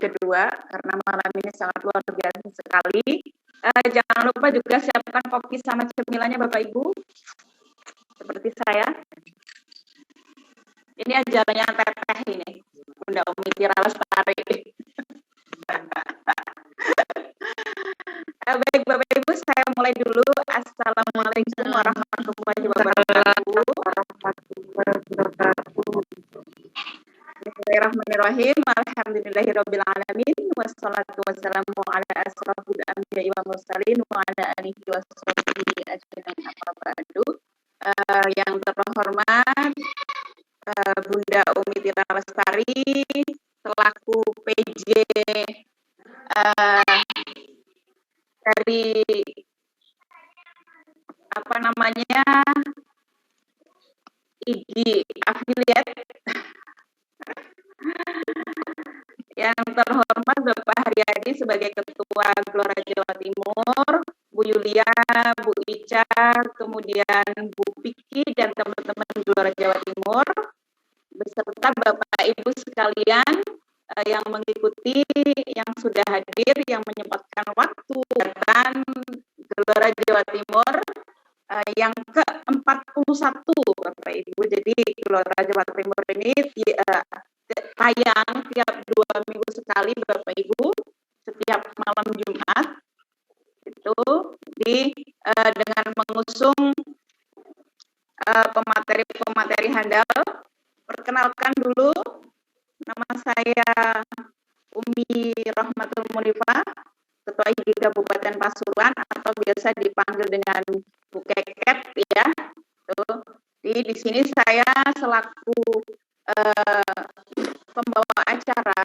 kedua karena malam ini sangat luar biasa sekali. Jangan lupa juga siapkan kopi sama cemilannya Bapak Ibu. Seperti saya. Ini ajarannya teteh ini. Bunda Umi Tira Lestari. Baik Bapak Ibu, saya mulai dulu. Assalamualaikum warahmatullahi wabarakatuh. Bismillahirrahmanirrahim. Alhamdulillahirabbil alamin wassalatu wassalamu ala asrofil anbiya'i wal mursalin wa ala alihi washabbihi ajmain amma ba'du. Yang terhormat Bunda Umi Tira Lestari selaku PJ dari IGI Affiliate. Yang terhormat Bapak Haryadi sebagai Ketua Gelora Jawa Timur, Bu Yulia, Bu Ica, kemudian Bu Piki dan teman-teman Gelora Jawa Timur, beserta Bapak Ibu sekalian yang mengikuti, yang sudah hadir, yang menyempatkan waktu datang Gelora Jawa Timur yang ke-41 Bapak Ibu. Jadi Gelora Jawa Timur ini tayang tiap 2 minggu sekali Bapak Ibu, setiap malam Jumat itu dengan mengusung pemateri handal. Perkenalkan dulu, nama saya Umi Rahmatul Munifah, Ketua IGI Kabupaten Pasuruan atau biasa dipanggil dengan Bu Keket ya. Di sini saya selaku pembawa acara.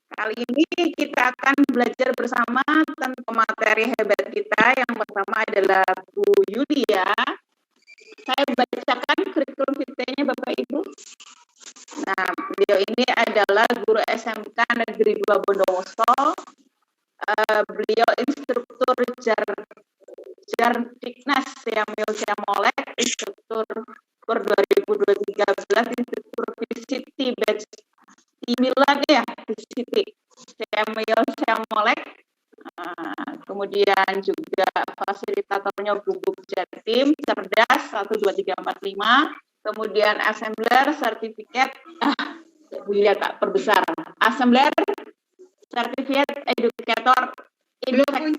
Kali ini kita akan belajar bersama tentang pemateri hebat kita. Yang pertama adalah Bu Yulia. Saya bacakan kurikulum vitae-nya Bapak Ibu. Nah, beliau ini adalah guru SMK Negeri 2 Bondowoso. Beliau instruktur Jartiknas Syamil Syamolek, instruktur per 2013, instruktur VCT batch 9 ya, VCT Syamil Syamolek. Kemudian juga fasilitatornya gugup Jatim, cerdas 1, 2, 3, 4, 5. Kemudian assembler, sertifikat, lihat tak perbesar. Assembler, sertifikat, edukator, belum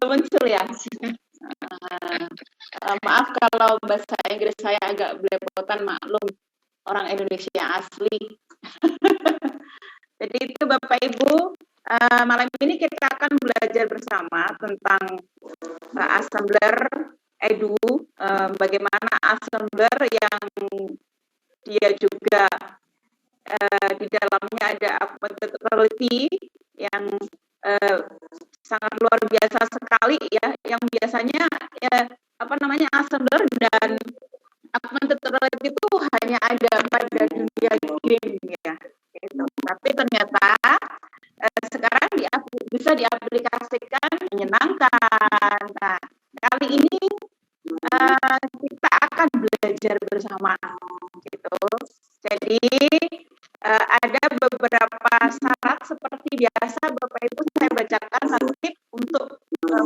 muncul ya. Maaf kalau bahasa Inggris saya agak belepotan, maklum orang Indonesia asli. Jadi itu Bapak Ibu, malam ini kita akan belajar bersama tentang assembler edu, bagaimana assembler yang dia juga di dalamnya ada accountability yang sangat luar biasa sekali ya, yang biasanya assembler dan accountability itu hanya ada pada dunia game ya. Gitu. Tapi ternyata sekarang bisa diaplikasikan menyenangkan. Nah, kali ini kita akan belajar bersama gitu. Jadi ada beberapa syarat seperti biasa Bapak Ibu, saya bacakan satu tip untuk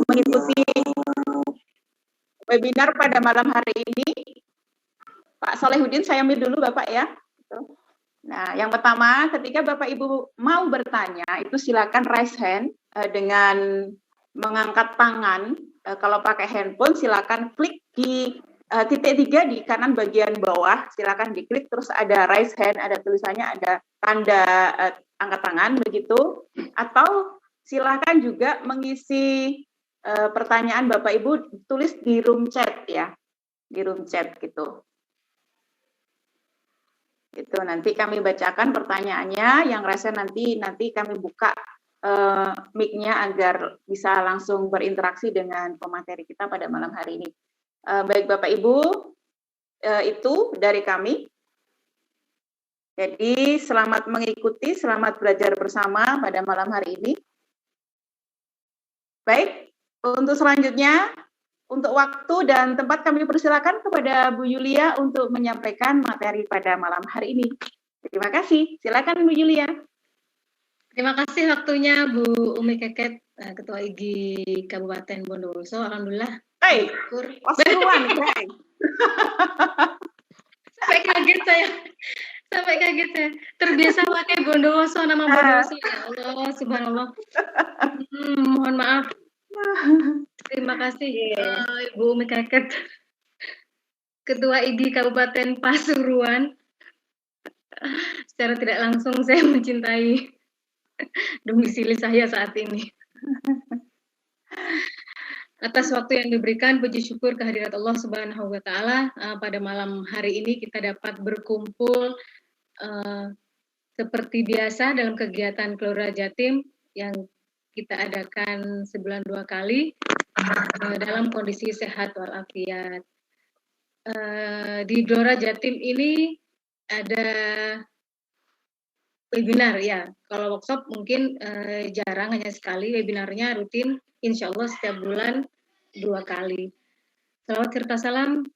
mengikuti webinar pada malam hari ini. Pak Solehudin, saya ambil dulu Bapak ya. Nah, yang pertama, ketika Bapak Ibu mau bertanya, itu silakan raise hand dengan mengangkat tangan. Kalau pakai handphone, silakan klik di titik 3 di kanan bagian bawah. Silakan diklik, terus ada raise hand, ada tulisannya, ada tanda angkat tangan, begitu. Atau silakan juga mengisi pertanyaan Bapak Ibu, tulis di room chat ya, di room chat gitu. Itu nanti kami bacakan pertanyaannya, yang rasa nanti kami buka mic-nya agar bisa langsung berinteraksi dengan pemateri kita pada malam hari ini. Baik Bapak Ibu, itu dari kami. Jadi selamat mengikuti, selamat belajar bersama pada malam hari ini. Baik, untuk selanjutnya, untuk waktu dan tempat kami persilakan kepada Bu Yulia untuk menyampaikan materi pada malam hari ini. Terima kasih. Silakan Bu Julia. Terima kasih waktunya Bu Umi Keket, Ketua IGI Kabupaten Bondowoso. Alhamdulillah. Hey, Pasuruan, Sampai kaget saya. Sampai kaget saya. Terbiasa pakai Bondowoso, nama Bondowoso. Ya Allah, subhanallah. Mohon maaf. Terima kasih Ibu Umi Keket, Ketua IGI Kabupaten Pasuruan. Secara tidak langsung saya mencintai domisili saya saat ini. Atas waktu yang diberikan, puji syukur kehadirat Allah Subhanahu wa Ta'ala. Pada malam hari ini kita dapat berkumpul seperti biasa dalam kegiatan Kelora Jatim yang kita adakan sebulan 2 kali dalam kondisi sehat walafiat. Di Gelora Jatim ini ada webinar ya. Kalau workshop mungkin jarang, hanya sekali. Webinarnya rutin, insya Allah setiap bulan 2 kali. Salawat serta salam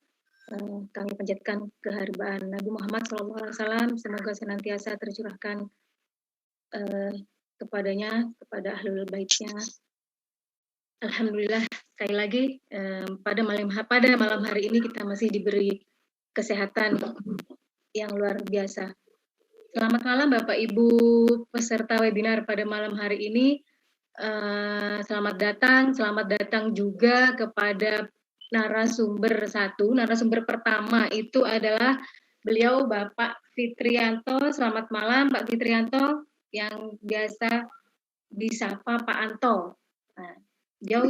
kami panjatkan keharbaan Nabi Muhammad SAW. Semoga senantiasa tercurahkan kepadanya, kepada ahlul baitnya. Alhamdulillah sekali lagi pada malam hari ini kita masih diberi kesehatan yang luar biasa. Selamat malam Bapak Ibu peserta webinar pada malam hari ini. Selamat datang juga kepada narasumber satu. Narasumber pertama itu adalah beliau Bapak Fitrianto. Selamat malam Pak Fitrianto, yang biasa disapa Pak Anto. Nah, beliau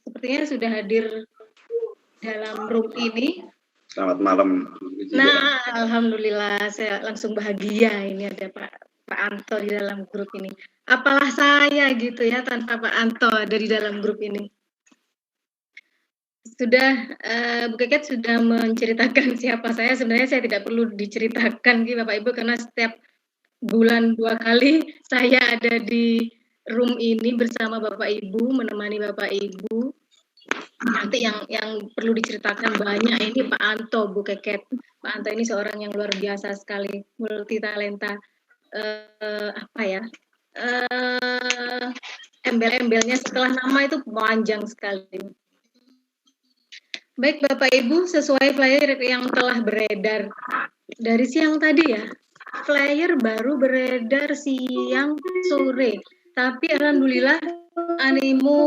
sepertinya sudah hadir dalam room ini. Selamat malam. Nah, alhamdulillah saya langsung bahagia ini ada Pak Anto di dalam grup ini. Apalah saya gitu ya tanpa Pak Anto ada di dalam grup ini. Sudah Bu Keket sudah menceritakan siapa saya. Sebenarnya saya tidak perlu diceritakan gitu Bapak Ibu, karena setiap bulan 2 kali saya ada di room ini bersama Bapak Ibu, menemani Bapak Ibu. Nanti yang perlu diceritakan banyak ini Pak Anto, Bu Keket. Pak Anto ini seorang yang luar biasa sekali, multi talenta. Embel-embelnya setelah nama itu panjang sekali. Baik Bapak Ibu, sesuai flyer yang telah beredar dari siang tadi ya. Flyer baru beredar siang sore, tapi alhamdulillah animo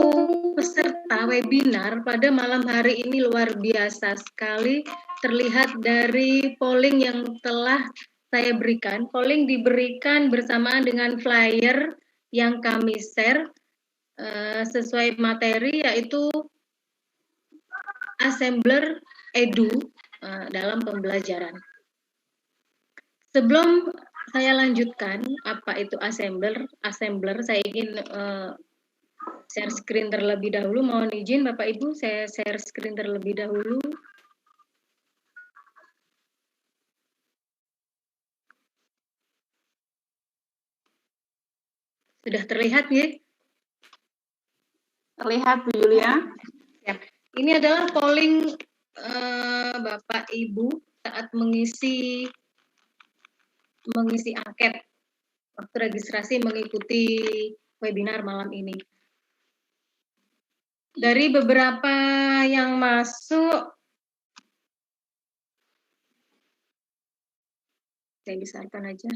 peserta webinar pada malam hari ini luar biasa sekali, terlihat dari polling yang telah saya berikan. Polling diberikan bersamaan dengan flyer yang kami share sesuai materi, yaitu Assembler Edu dalam pembelajaran. Sebelum saya lanjutkan apa itu assembler, saya ingin share screen terlebih dahulu. Mohon izin Bapak Ibu, saya share screen terlebih dahulu. Sudah terlihat ya? Terlihat Bu Julia. Ya. Ini adalah polling Bapak Ibu saat mengisi angket waktu registrasi mengikuti webinar malam ini. Dari beberapa yang masuk, saya besarkan aja.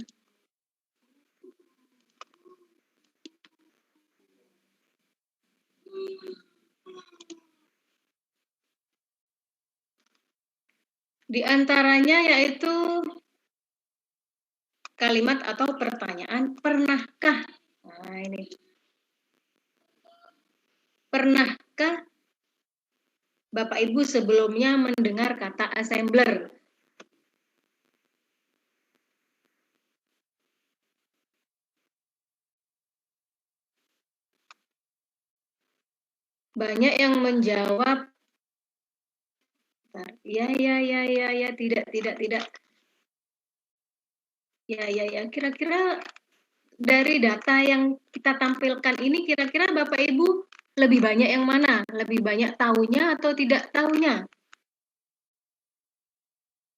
Di antaranya yaitu kalimat atau pertanyaan, pernahkah? Nah, ini. Pernahkah Bapak Ibu sebelumnya mendengar kata assembler? Banyak yang menjawab ya, tidak. Ya. Kira-kira dari data yang kita tampilkan ini, kira-kira Bapak Ibu lebih banyak yang mana? Lebih banyak tahunya atau tidak tahunya?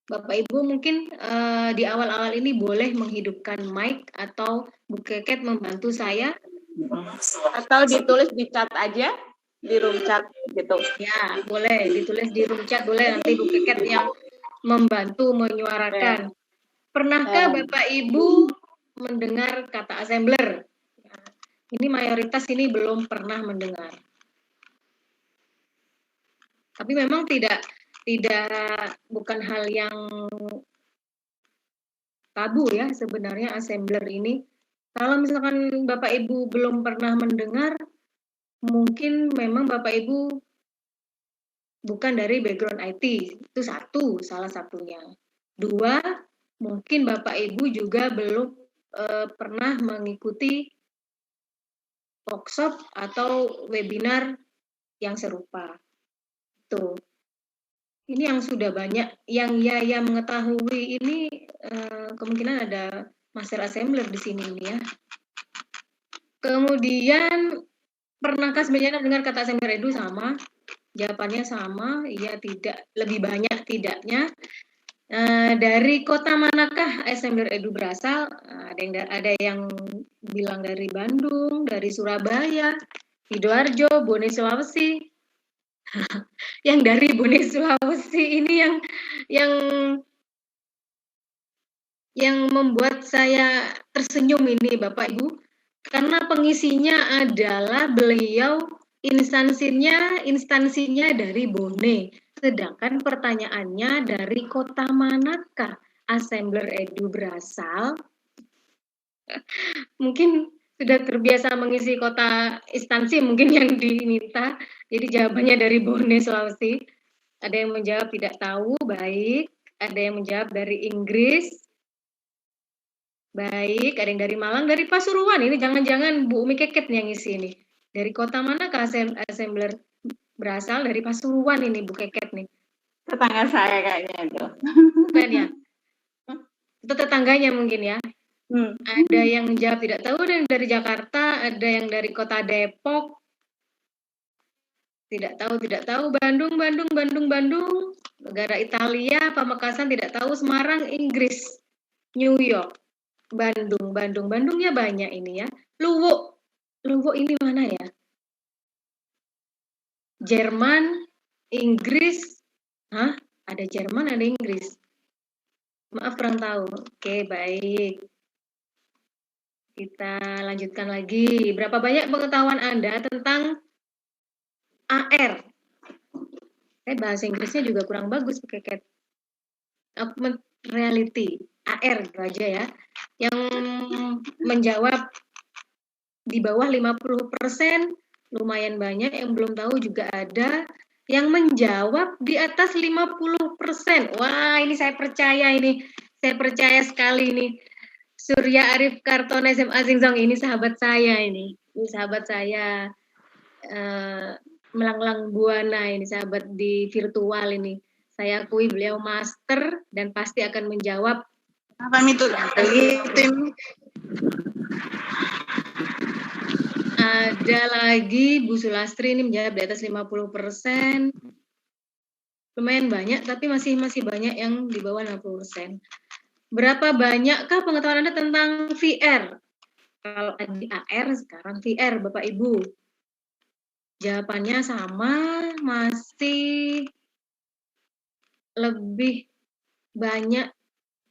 Bapak Ibu mungkin di awal-awal ini boleh menghidupkan mic atau Bu Keket membantu saya. Atau ditulis di chat aja, di room chat gitu. Ya, boleh ditulis di room chat, boleh nanti Bu Keket yang membantu menyuarakan. Pernahkah Bapak Ibu mendengar kata assembler? Ini mayoritas ini belum pernah mendengar. Tapi memang bukan hal yang tabu ya sebenarnya assembler ini. Kalau misalkan Bapak Ibu belum pernah mendengar, mungkin memang Bapak Ibu bukan dari background IT. Itu salah satunya. Dua, mungkin Bapak Ibu juga belum pernah mengikuti workshop atau webinar yang serupa. Tuh. Ini yang sudah banyak, yang mengetahui ini kemungkinan ada master assembler di sini ini ya. Kemudian, pernahkah sebenarnya dengar kata assembler edu sama? Jawabannya sama, iya tidak, lebih banyak tidaknya. Dari kota manakah assembler edu berasal? Ada yang bilang dari Bandung, dari Surabaya, Sidoarjo, Bone Sulawesi. Yang dari Bone Sulawesi ini yang membuat saya tersenyum ini Bapak Ibu, karena pengisinya adalah beliau instansinya dari Bone, sedangkan pertanyaannya dari kota manakah assembler edu berasal? Mungkin sudah terbiasa mengisi kota instansi mungkin yang diminta, jadi jawabannya dari Bone Sulawesi. Ada yang menjawab tidak tahu, baik. Ada yang menjawab dari Inggris, baik. Ada yang dari Malang, dari Pasuruan. Ini jangan-jangan Bu Umi Keket yang ngisi ini. Dari kota mana assembler berasal? Dari Pasuruan ini Bu Keket nih. Tetangga saya kayaknya itu. Bukan ya? Itu tetangganya mungkin ya. Ada yang menjawab tidak tahu, ada yang dari Jakarta, ada yang dari kota Depok. Tidak tahu, Bandung, negara Italia, Pamekasan, tidak tahu, Semarang, Inggris, New York, Bandungnya banyak ini ya. Luwuk ini mana ya? Jerman, Inggris, ada Jerman, ada Inggris. Maaf kurang tahu. Oke, baik. Kita lanjutkan lagi. Berapa banyak pengetahuan Anda tentang AR? Bahasa Inggrisnya juga kurang bagus pakai Keket. Augmented reality, AR itu aja ya. Yang menjawab di bawah 50%, lumayan banyak. Yang belum tahu juga ada. Yang menjawab di atas 50%. Wah, ini saya percaya ini. Saya percaya sekali ini. Surya Arif Karton SMA Singzong ini sahabat saya ini. Ini sahabat saya. Melanglang Buana ini sahabat di virtual ini. Saya akui beliau master dan pasti akan menjawab. Apa itu? Ada lagi Bu Sulastri ini menjawab di atas 50%. Lumayan banyak, tapi masih banyak yang di bawah 60%. Berapa banyakkah pengetahuan Anda tentang VR? Kalau di AR, sekarang VR, Bapak Ibu. Jawabannya sama, masih lebih banyak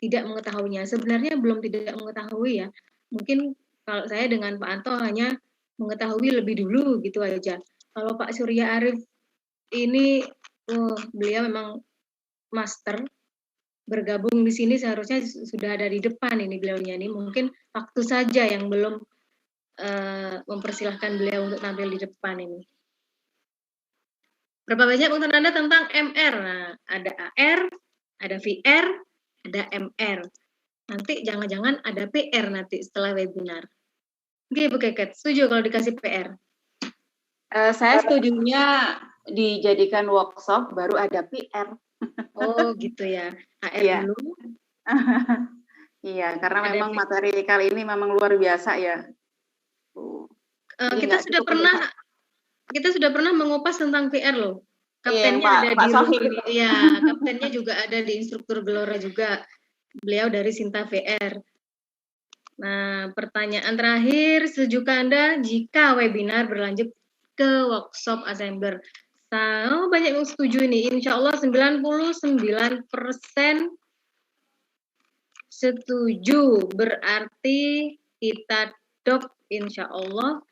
tidak mengetahuinya. Sebenarnya belum tidak mengetahui ya. Mungkin kalau saya dengan Pak Anto hanya mengetahui lebih dulu gitu aja. Kalau Pak Surya Arif ini, beliau memang master, bergabung di sini seharusnya sudah ada di depan ini beliaunya ini. Mungkin waktu saja yang belum mempersilahkan beliau untuk tampil di depan ini. Berapa banyak pengetahuan Anda tentang MR? Nah, ada AR, ada VR, ada MR. Nanti jangan-jangan ada PR nanti setelah webinar. Oke, Bu Keket, setuju kalau dikasih PR? Saya setujunya dijadikan workshop, baru ada PR. Oh, gitu ya. AR Iya. dulu. Iya, karena ada memang materi kali ini memang luar biasa ya. Kita sudah pernah mengupas tentang VR loh. Kaptennya ada Pak di room Sohib. ini. Iya, kaptennya juga ada di instruktur Gelora juga. Beliau dari Sinta VR. Nah, pertanyaan terakhir, setuju Anda jika webinar berlanjut ke workshop assembler? Banyak yang setuju ini. Insya Allah 99% setuju. Berarti kita dok insya Allah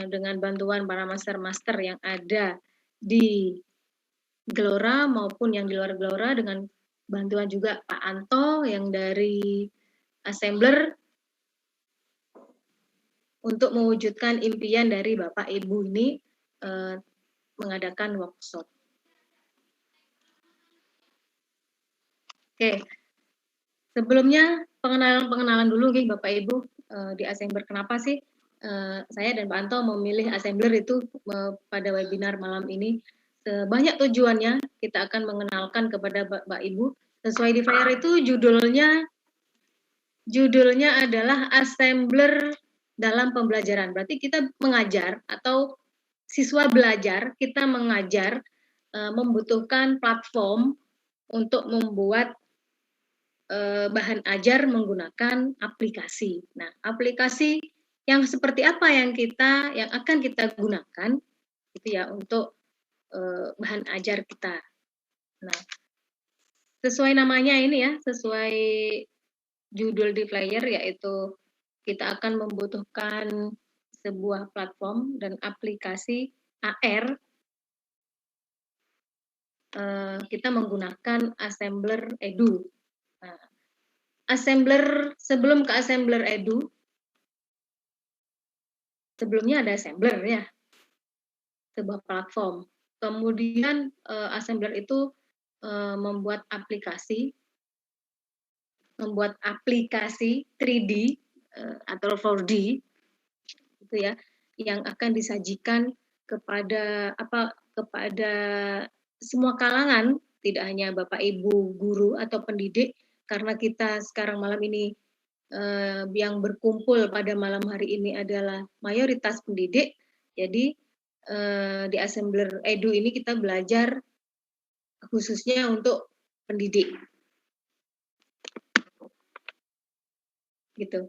dengan bantuan para master-master yang ada di Gelora maupun yang di luar Gelora, dengan bantuan juga Pak Anto yang dari assembler, untuk mewujudkan impian dari Bapak Ibu ini mengadakan workshop. Oke, sebelumnya pengenalan dulu nih Bapak Ibu di assembler. Kenapa sih saya dan Pak Anto memilih assembler itu pada webinar malam ini? Banyak tujuannya. Kita akan mengenalkan kepada Bapak Ibu. Sesuai di flyer itu judulnya adalah assembler dalam pembelajaran. Berarti kita mengajar atau siswa belajar, kita mengajar membutuhkan platform untuk membuat bahan ajar menggunakan aplikasi. Nah, aplikasi yang seperti apa yang akan kita gunakan gitu ya untuk bahan ajar kita. Nah, sesuai namanya ini ya, sesuai judul di flyer, yaitu kita akan membutuhkan sebuah platform dan aplikasi AR. Kita menggunakan assembler edu. Nah, sebelum ke assembler edu, sebelumnya ada assembler ya, sebuah platform. Kemudian assembler itu membuat aplikasi 3D atau 4D gitu ya, yang akan disajikan kepada semua kalangan, tidak hanya Bapak Ibu guru atau pendidik, karena kita sekarang malam ini yang berkumpul pada malam hari ini adalah mayoritas pendidik. Jadi di assembler edu ini kita belajar khususnya untuk pendidik. Gitu.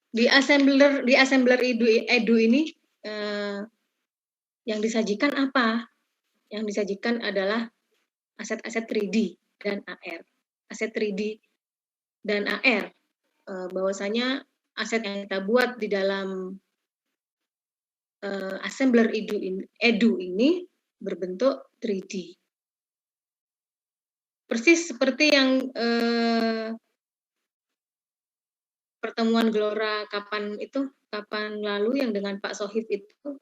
Di assembler edu ini yang disajikan apa? Yang disajikan adalah aset-aset 3D dan AR. Aset 3D dan AR, bahwasanya aset yang kita buat di dalam assembler edu ini berbentuk 3D. Persis seperti yang pertemuan Gelora kapan lalu yang dengan Pak Sohib itu,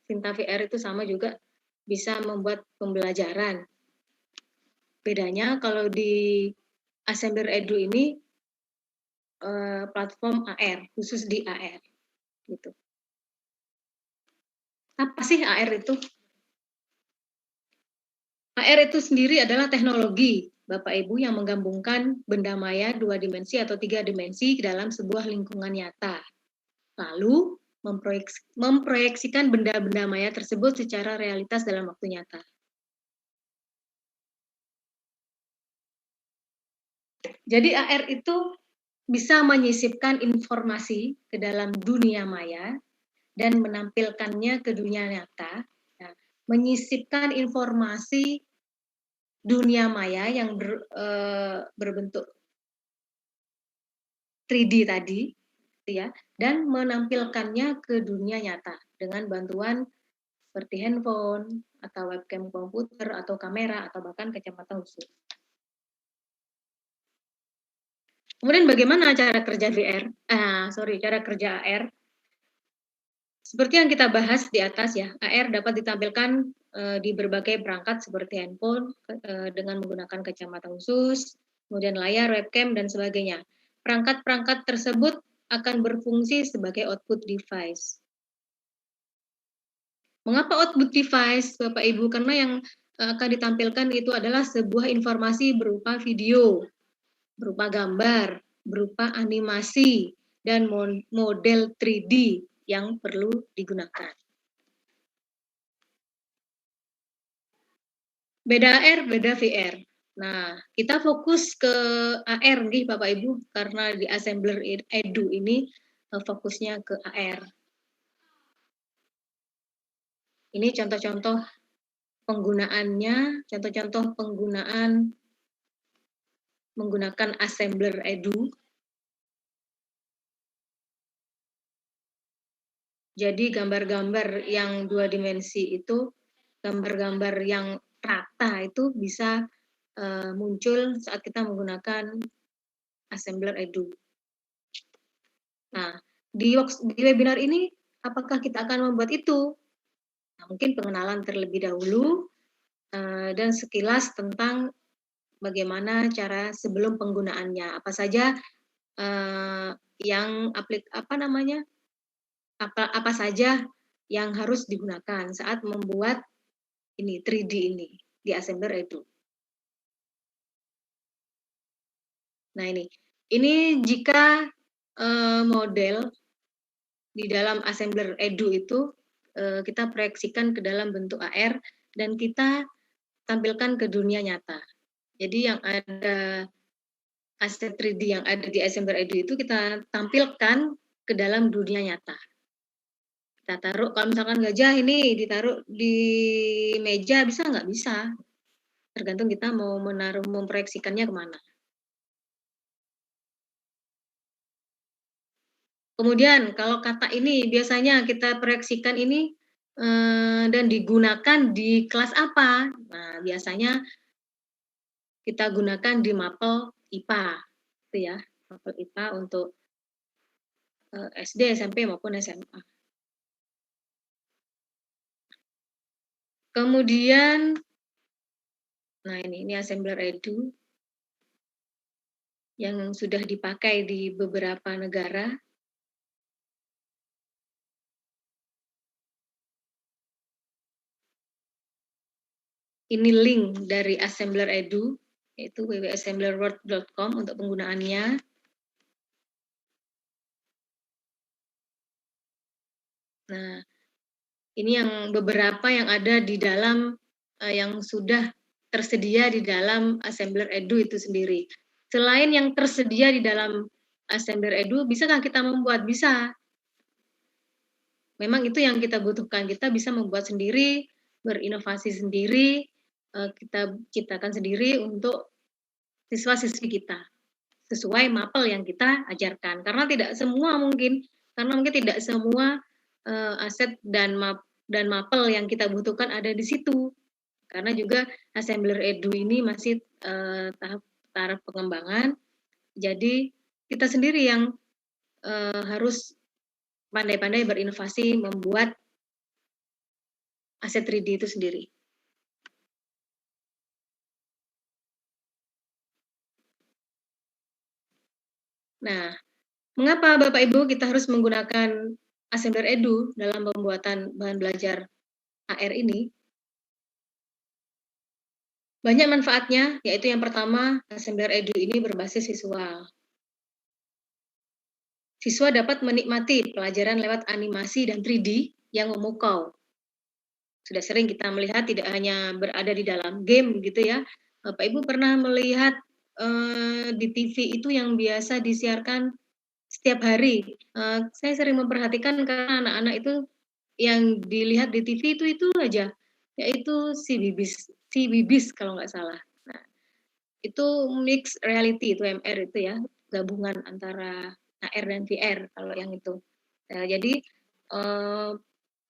Sinta VR itu sama juga bisa membuat pembelajaran. Bedanya kalau di assembler edu ini platform AR, khusus di AR gitu. Apa sih AR itu? AR itu sendiri adalah teknologi Bapak Ibu yang menggabungkan benda maya 2 dimensi atau 3 dimensi dalam sebuah lingkungan nyata. Lalu memproyeksikan benda-benda maya tersebut secara realitas dalam waktu nyata. Jadi AR itu bisa menyisipkan informasi ke dalam dunia maya dan menampilkannya ke dunia nyata. Nah, menyisipkan informasi dunia maya yang berbentuk 3D tadi, ya, dan menampilkannya ke dunia nyata dengan bantuan seperti handphone atau webcam komputer atau kamera atau bahkan kacamata khusus. Kemudian bagaimana cara kerja cara kerja AR? Seperti yang kita bahas di atas ya, AR dapat ditampilkan di berbagai perangkat seperti handphone dengan menggunakan kacamata khusus, kemudian layar, webcam, dan sebagainya. Perangkat-perangkat tersebut akan berfungsi sebagai output device. Mengapa output device, Bapak Ibu? Karena yang akan ditampilkan itu adalah sebuah informasi berupa video, berupa gambar, berupa animasi, dan model 3D yang perlu digunakan. Beda AR, beda VR. Nah, kita fokus ke AR nih Bapak Ibu, karena di Assembler Edu ini fokusnya ke AR. Ini contoh-contoh penggunaannya, contoh-contoh penggunaan menggunakan Assembler Edu. Jadi gambar-gambar yang 2 dimensi itu, gambar-gambar yang rata itu bisa muncul saat kita menggunakan Assembler Edu. Nah, di webinar ini apakah kita akan membuat itu? Nah, mungkin pengenalan terlebih dahulu dan sekilas tentang bagaimana cara sebelum penggunaannya. Apa saja yang apa saja yang harus digunakan saat membuat ini 3D ini di Assembler Edu. Nah, ini jika model di dalam Assembler Edu itu kita proyeksikan ke dalam bentuk AR dan kita tampilkan ke dunia nyata. Jadi yang ada aset 3D yang ada di Assembler Edu itu kita tampilkan ke dalam dunia nyata. Kita taruh, kalau misalkan gajah ini ditaruh di meja, bisa nggak? Bisa. Tergantung kita mau memproyeksikannya kemana. Kemudian kalau kata ini biasanya kita proyeksikan ini dan digunakan di kelas apa? Nah, biasanya kita gunakan di mapel IPA, itu ya, mapel IPA untuk SD, SMP maupun SMA. Kemudian, nah ini Assembler Edu yang sudah dipakai di beberapa negara. Ini link dari Assembler Edu, yaitu www.assemblerworld.com untuk penggunaannya. Nah, ini yang beberapa yang ada di dalam yang sudah tersedia di dalam Assembler Edu itu sendiri. Selain yang tersedia di dalam Assembler Edu, bisakah kita membuat? Bisa. Memang itu yang kita butuhkan. Kita bisa membuat sendiri, berinovasi sendiri, kita ciptakan sendiri untuk siswa-siswi kita sesuai mapel yang kita ajarkan. Karena tidak semua mungkin tidak semua aset dan mapel yang kita butuhkan ada di situ. Karena juga Assembler Edu ini masih tahap pengembangan. Jadi kita sendiri yang harus pandai-pandai berinovasi membuat aset 3D itu sendiri. Nah, mengapa Bapak Ibu kita harus menggunakan Assembler Edu dalam pembuatan bahan belajar AR ini? Banyak manfaatnya, yaitu yang pertama, Assembler Edu ini berbasis visual. Siswa dapat menikmati pelajaran lewat animasi dan 3D yang memukau. Sudah sering kita melihat tidak hanya berada di dalam game gitu ya. Bapak Ibu pernah melihat di TV itu yang biasa disiarkan setiap hari. Saya sering memperhatikan karena anak-anak itu yang dilihat di TV itu aja, yaitu si Bibis kalau nggak salah. Nah, itu mix reality, itu MR itu ya, gabungan antara AR dan VR kalau yang itu. Nah, jadi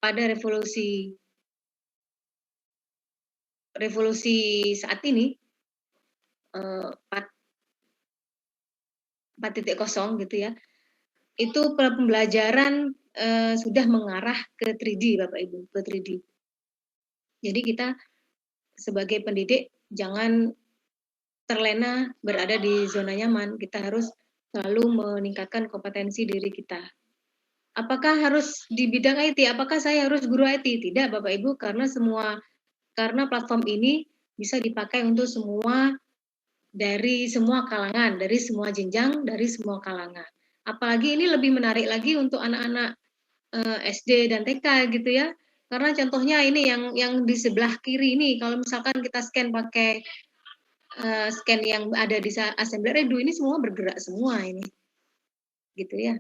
pada revolusi saat ini 4.0 gitu ya, itu pembelajaran sudah mengarah ke 3D Bapak Ibu, ke 3D. Jadi kita sebagai pendidik jangan terlena berada di zona nyaman, kita harus selalu meningkatkan kompetensi diri kita. Apakah harus di bidang IT? Apakah saya harus guru IT? Tidak Bapak Ibu, karena platform ini bisa dipakai untuk semua, dari semua kalangan, dari semua jenjang, dari semua kalangan. Apalagi ini lebih menarik lagi untuk anak-anak SD dan TK gitu ya. Karena contohnya ini yang di sebelah kiri ini, kalau misalkan kita scan pakai scan yang ada di Assembler Edu, ini semua bergerak semua ini, gitu ya.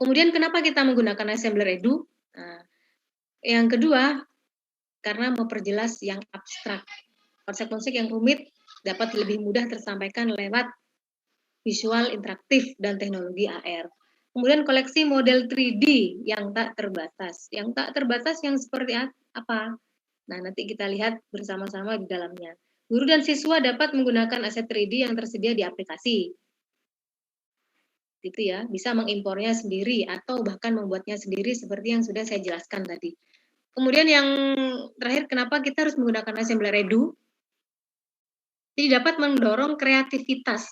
Kemudian kenapa kita menggunakan Assembler Edu? Nah, yang kedua, karena memperjelas yang abstrak. Konsep-konsep yang rumit dapat lebih mudah tersampaikan lewat visual interaktif dan teknologi AR. Kemudian koleksi model 3D yang tak terbatas. Yang tak terbatas yang seperti apa? Nah, nanti kita lihat bersama-sama di dalamnya. Guru dan siswa dapat menggunakan aset 3D yang tersedia di aplikasi. Gitu ya, bisa mengimpornya sendiri atau bahkan membuatnya sendiri seperti yang sudah saya jelaskan tadi. Kemudian yang terakhir, kenapa kita harus menggunakan Assembler Edu? Jadi dapat mendorong kreativitas.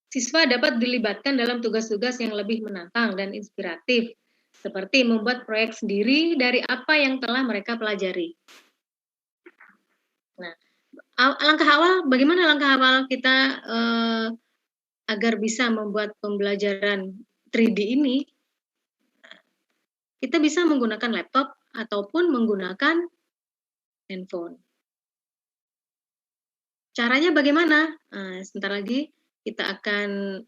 Siswa dapat dilibatkan dalam tugas-tugas yang lebih menantang dan inspiratif, seperti membuat proyek sendiri dari apa yang telah mereka pelajari. Nah, bagaimana langkah awal kita agar bisa membuat pembelajaran 3D ini? Kita bisa menggunakan laptop ataupun menggunakan handphone. Caranya bagaimana? Nah, sebentar lagi kita akan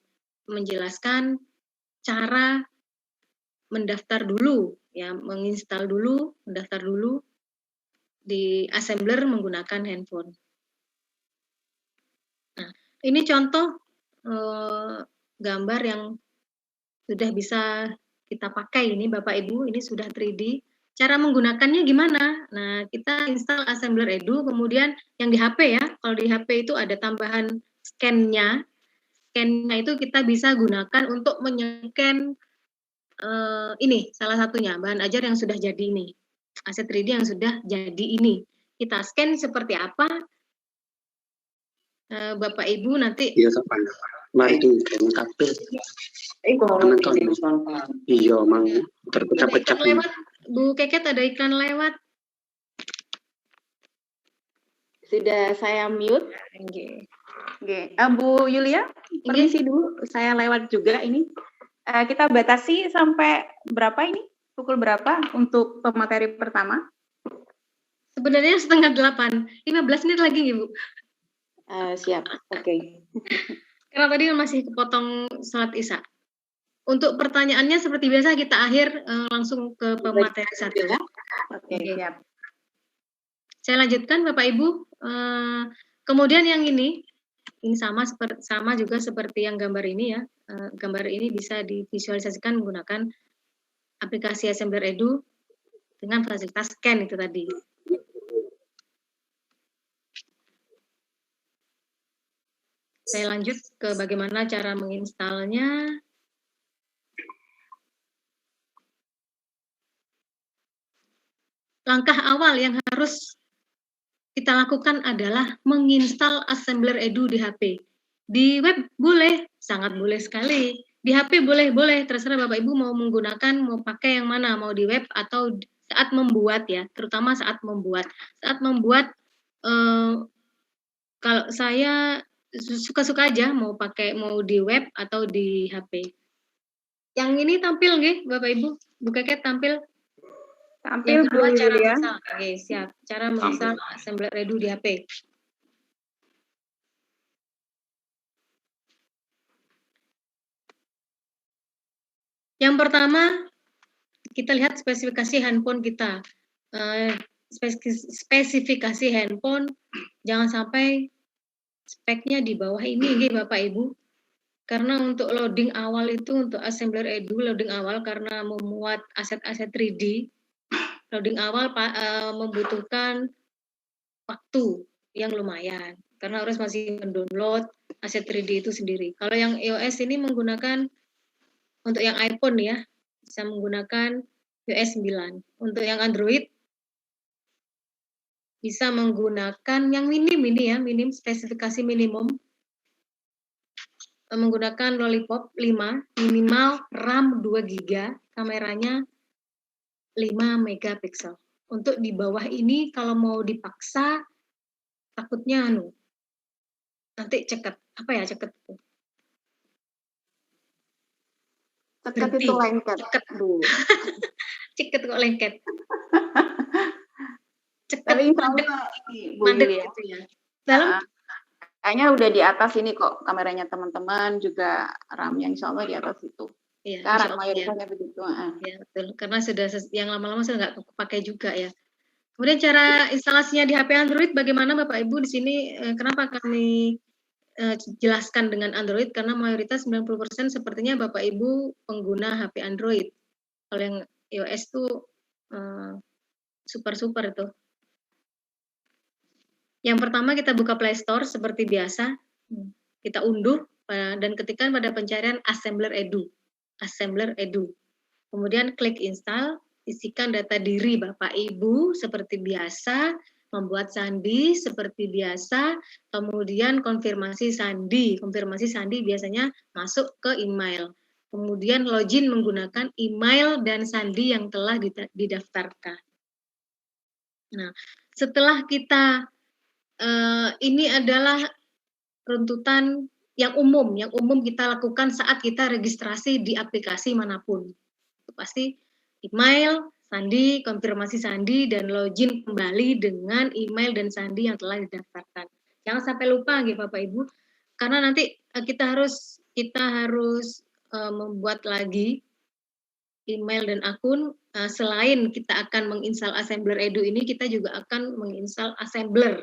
menjelaskan cara mendaftar dulu, ya, menginstal dulu, mendaftar dulu di Assembler menggunakan handphone. Nah, ini contoh gambar yang sudah bisa kita pakai ini Bapak Ibu, ini sudah 3D. Cara menggunakannya gimana? Nah, kita install Assembler Edu, kemudian yang di HP ya, kalau di HP itu ada tambahan scan-nya. Scan-nya itu kita bisa gunakan untuk menyekan ini salah satunya, bahan ajar yang sudah jadi ini. Aset 3D yang sudah jadi ini. Kita scan seperti apa? Bapak Ibu nanti. Iya, Pak. Mari itu kabel. Iya, mang terpecah-pecah. Bu Keket ada iklan lewat. Sudah saya mute. Oke. Bu Yulia, permisi dulu. Saya lewat juga ini. Kita batasi sampai berapa ini? Pukul berapa untuk pemateri pertama? Sebenarnya 7:30. 15 menit lagi, Ibu. Siap. Oke. Karena tadi masih kepotong sholat Isya. Untuk pertanyaannya seperti biasa kita akhir langsung ke pemateri 1. Oke, siap. Saya lanjutkan Bapak Ibu. Kemudian yang ini sama juga seperti yang gambar ini ya. Gambar ini bisa divisualisasikan menggunakan aplikasi Assembler Edu dengan fasilitas scan itu tadi. Saya lanjut ke bagaimana cara menginstalnya. Langkah awal yang harus kita lakukan adalah menginstal Assembler Edu di HP. Di web boleh, sangat boleh sekali. Di HP boleh, terserah Bapak Ibu mau menggunakan, mau pakai yang mana, mau di web atau saat membuat ya, terutama saat membuat. Saat membuat, kalau saya suka-suka aja mau pakai, mau di web atau di HP. Yang ini tampil nggih, Bapak Ibu? Bu Keket tampil? Tampil, Bu Yulia. Oke, siap. Cara menginstal Assembler Edu di HP. Yang pertama, kita lihat spesifikasi handphone kita. Spesifikasi handphone, jangan sampai speknya di bawah ini, Bapak Ibu. Karena untuk loading awal itu, untuk Assembler Edu, loading awal karena memuat aset-aset 3D, loading awal membutuhkan waktu yang lumayan. Karena harus masih mendownload aset 3D itu sendiri. Kalau yang iOS ini menggunakan, untuk yang iPhone ya, bisa menggunakan iOS 9. Untuk yang Android, bisa menggunakan yang minim ini ya, minim spesifikasi minimum. Menggunakan Lollipop 5, minimal RAM 2 GB, kameranya 5 megapiksel. Untuk di bawah ini kalau mau dipaksa, takutnya nanti ceket. Apa ya ceket itu? Ceket itu lengket. Ceket. Ceket kok lengket. Ceket Tapi insya mandek, Allah ini Bu mandek Yulia. gitu ya. Dalam Kayaknya udah di atas ini kok kameranya teman-teman juga RAM-nya insya Allah di atas itu. ya, Sekarang insya Allah ya. mayoritasnya begitu. Ya betul, karena sudah yang lama-lama sudah nggak kepakai juga ya. Kemudian cara instalasinya di HP Android bagaimana Bapak Ibu di sini? Kenapa kami jelaskan dengan Android? Karena mayoritas 90% sepertinya Bapak Ibu pengguna HP Android. Kalau yang iOS tuh super itu. Yang pertama kita buka Play Store seperti biasa, kita unduh dan ketikkan pada pencarian Assembler Edu. Kemudian klik install, isikan data diri Bapak Ibu seperti biasa, membuat sandi seperti biasa, kemudian konfirmasi sandi. Konfirmasi sandi biasanya masuk ke email. Kemudian login menggunakan email dan sandi yang telah didaftarkan. Nah, setelah kita ini adalah runtutan yang umum kita lakukan saat kita registrasi di aplikasi manapun. Itu pasti email, sandi, konfirmasi sandi, dan login kembali dengan email dan sandi yang telah didaftarkan. Jangan sampai lupa gitu Bapak Ibu, karena nanti kita harus membuat lagi email dan akun. Selain kita akan menginstal Assembler Edu ini, kita juga akan menginstal Assembler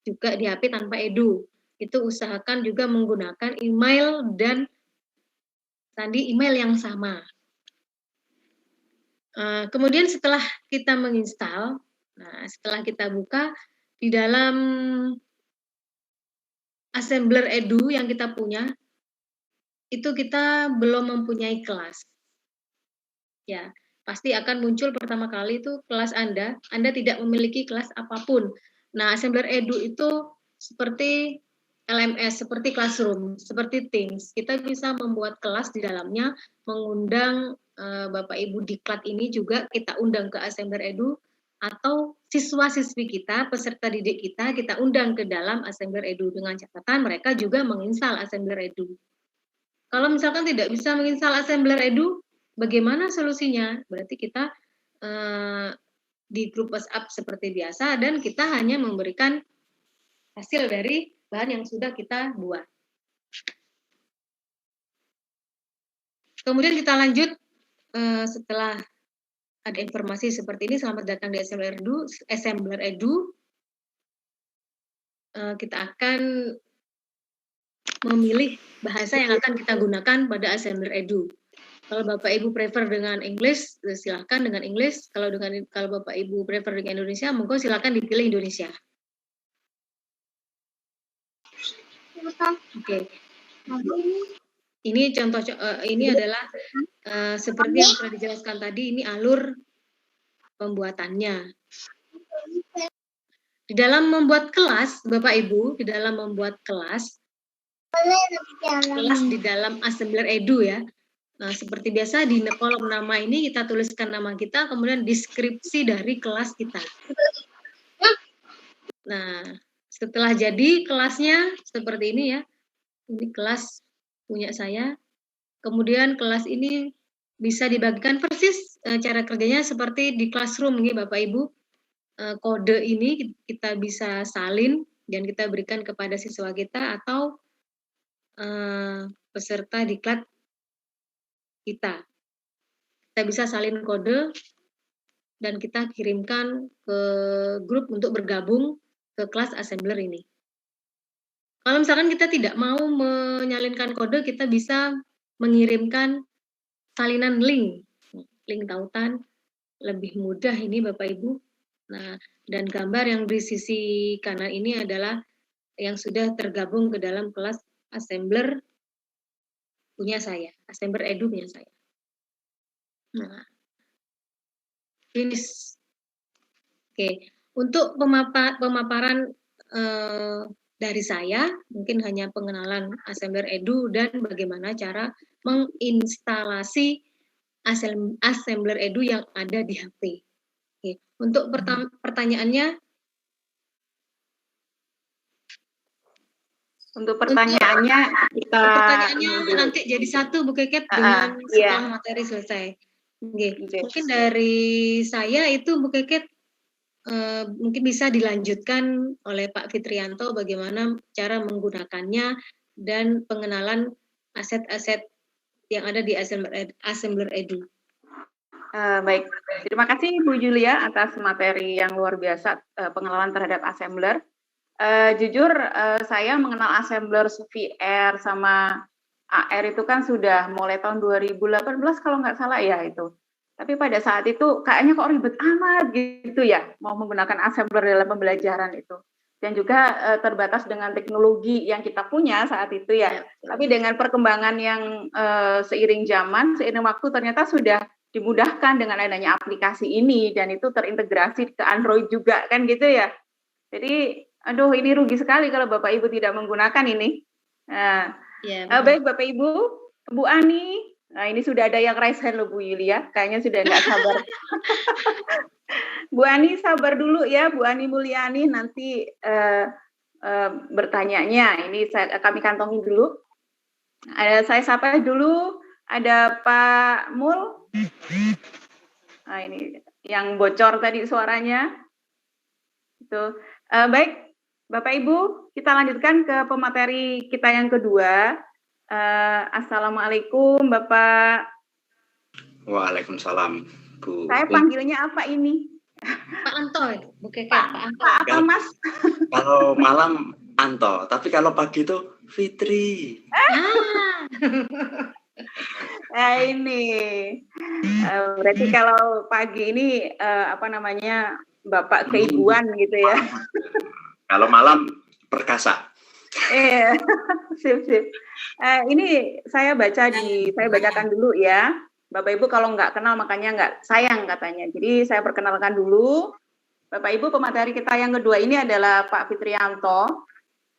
juga di HP tanpa Edu. Itu usahakan juga menggunakan email dan sandi email yang sama. Kemudian setelah kita menginstal, setelah kita buka di dalam Assembler Edu yang kita punya, itu kita belum mempunyai kelas. Ya, pasti akan muncul pertama kali itu kelas Anda tidak memiliki kelas apapun. Nah, Assembler Edu itu seperti LMS, seperti Classroom, seperti Teams. Kita bisa membuat kelas di dalamnya, mengundang Bapak Ibu diklat ini juga kita undang ke Assembler Edu, atau siswa-siswi kita, peserta didik kita undang ke dalam Assembler Edu dengan catatan mereka juga menginstal Assembler Edu. Kalau misalkan tidak bisa menginstal Assembler Edu, bagaimana solusinya? Berarti kita di grup WhatsApp seperti biasa dan kita hanya memberikan hasil dari bahan yang sudah kita buat. Kemudian kita lanjut setelah ada informasi seperti ini, selamat datang di Assembler Edu. Kita akan memilih bahasa yang akan kita gunakan pada Assembler Edu. Kalau Bapak Ibu prefer dengan English, silakan dengan English. Kalau Bapak Ibu prefer dengan Indonesia, monggo silakan dipilih Indonesia. Oke. Ini contoh ini adalah seperti yang sudah dijelaskan tadi, ini alur pembuatannya. Di dalam membuat kelas, Bapak Ibu, di dalam membuat kelas di dalam Assembler Edu ya. Nah, seperti biasa di kolom nama ini kita tuliskan nama kita, kemudian deskripsi dari kelas kita. Nah, setelah jadi kelasnya seperti ini ya. Ini kelas punya saya. Kemudian kelas ini bisa dibagikan persis cara kerjanya seperti di Classroom ya Bapak Ibu. Kode ini kita bisa salin dan kita berikan kepada siswa kita atau peserta diklat kita. Kita bisa salin kode dan kita kirimkan ke grup untuk bergabung ke kelas Assembler ini. Kalau misalkan kita tidak mau menyalinkan kode, kita bisa mengirimkan salinan link tautan, lebih mudah ini Bapak Ibu. Nah, dan gambar yang di sisi kanan ini adalah yang sudah tergabung ke dalam kelas Assembler punya saya, Assembler Edu punya saya. Nah, finish. Oke, untuk pemaparan dari saya, mungkin hanya pengenalan Assembler Edu dan bagaimana cara menginstalasi Assembler Edu yang ada di HP. Oke. Untuk pertanyaannya, pertanyaannya nanti jadi satu Bu Keket dengan setelah materi selesai. Mungkin dari saya itu Bu Keket mungkin bisa dilanjutkan oleh Pak Fitrianto bagaimana cara menggunakannya dan pengenalan aset-aset yang ada di Assembler Edu. Baik, terima kasih Bu Julia atas materi yang luar biasa pengenalan terhadap Assembler. Jujur saya mengenal Assembler VR sama AR itu kan sudah mulai tahun 2018 kalau nggak salah ya itu. Tapi pada saat itu kayaknya kok ribet amat gitu ya, mau menggunakan Assembler dalam pembelajaran itu. Dan juga terbatas dengan teknologi yang kita punya saat itu ya. Tapi dengan perkembangan yang seiring zaman, seiring waktu ternyata sudah dimudahkan dengan adanya aplikasi ini dan itu terintegrasi ke Android juga kan gitu ya. Jadi, aduh ini rugi sekali kalau Bapak Ibu tidak menggunakan ini. Nah, baik Bapak Ibu, Bu Ani. Nah, ini sudah ada yang raise hand loh Bu Yulia, kayaknya sudah nggak sabar. Bu Ani sabar dulu ya, Bu Ani Mulyani nanti bertanyanya. Ini kami kantongi dulu. Saya sapa dulu, ada Pak Mul. Nah, ini yang bocor tadi suaranya. Itu baik, Bapak Ibu, kita lanjutkan ke pemateri kita yang kedua. Assalamualaikum Bapak. Waalaikumsalam Bu. Saya panggilnya apa ini? Pak Anto, Bu Keket. Pak apa Mas? Kalau malam Anto, tapi kalau pagi itu Fitri. Ini berarti kalau pagi ini apa namanya Bapak keibuan gitu ya. Kalau malam perkasa. Sip. Ini saya bacakan dulu ya. Bapak Ibu kalau nggak kenal makanya nggak sayang katanya. Jadi saya perkenalkan dulu. Bapak Ibu pemateri kita yang kedua ini adalah Pak Fitrianto,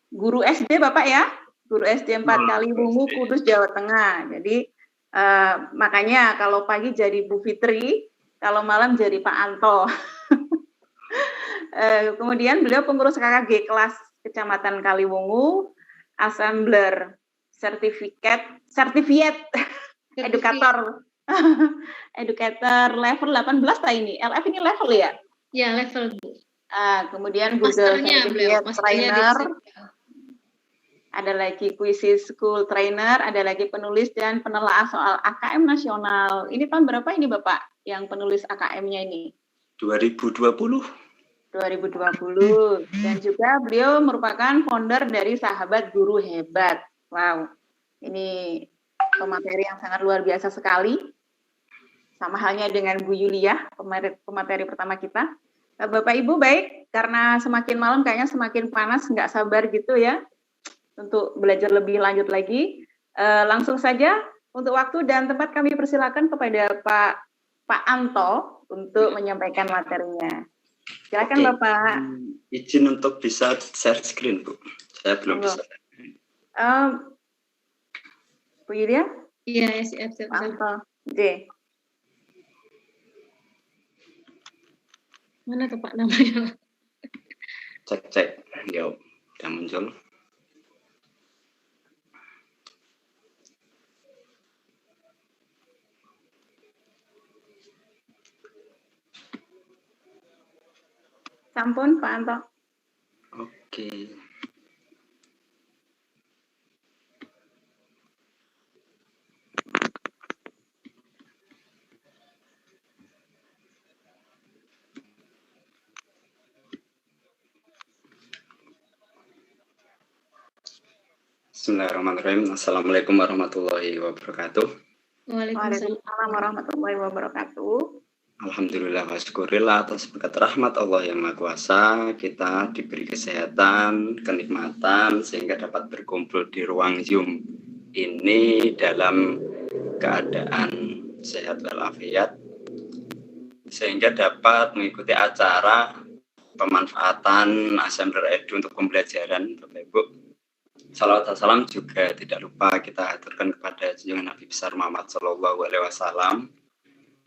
guru SD Bapak ya, guru SD 4 Kaliwungu, Kudus, Jawa Tengah. Jadi makanya kalau pagi jadi Bu Fitri, kalau malam jadi Pak Anto. Kemudian beliau pengurus KKG kelas Kecamatan Kaliwungu, Assembler Certificate Educator level 18 lah ini. LF ini level ya? Ya, level Bu. Kemudian Google Certificate Trainer. Ada lagi Quizzes School Trainer, ada lagi penulis dan penelaah soal AKM nasional. Ini tahun berapa ini Bapak yang penulis AKM-nya ini? 2020. Dan juga beliau merupakan founder dari Sahabat Guru Hebat. Wow, ini pemateri yang sangat luar biasa sekali. Sama halnya dengan Bu Yulia, pemateri pertama kita. Bapak Ibu baik, karena semakin malam kayaknya semakin panas, nggak sabar gitu ya untuk belajar lebih lanjut lagi. Langsung saja untuk waktu dan tempat kami persilakan kepada Pak Anto untuk menyampaikan materinya. Silakan Bapak. Izin untuk bisa share screen Bu. Saya belum bisa. Bu Yulia? Iya, siap. Pak Anto. Oke. Mana tuh Pak namanya? Cek. Ya, udah muncul. Sampun Pak Anto. Oke. Bismillahirrahmanirrahim. Assalamualaikum warahmatullahi wabarakatuh. Waalaikumsalam warahmatullahi wabarakatuh. Alhamdulillah wa syukurillah atas berkat rahmat Allah yang Maha Kuasa, kita diberi kesehatan, kenikmatan sehingga dapat berkumpul di ruang Zoom ini dalam keadaan sehat walafiat, sehingga dapat mengikuti acara pemanfaatan Assembler Edu untuk pembelajaran. Bapak Ibu, salawat dan salam juga tidak lupa kita aturkan kepada junjungan Nabi besar Muhammad SAW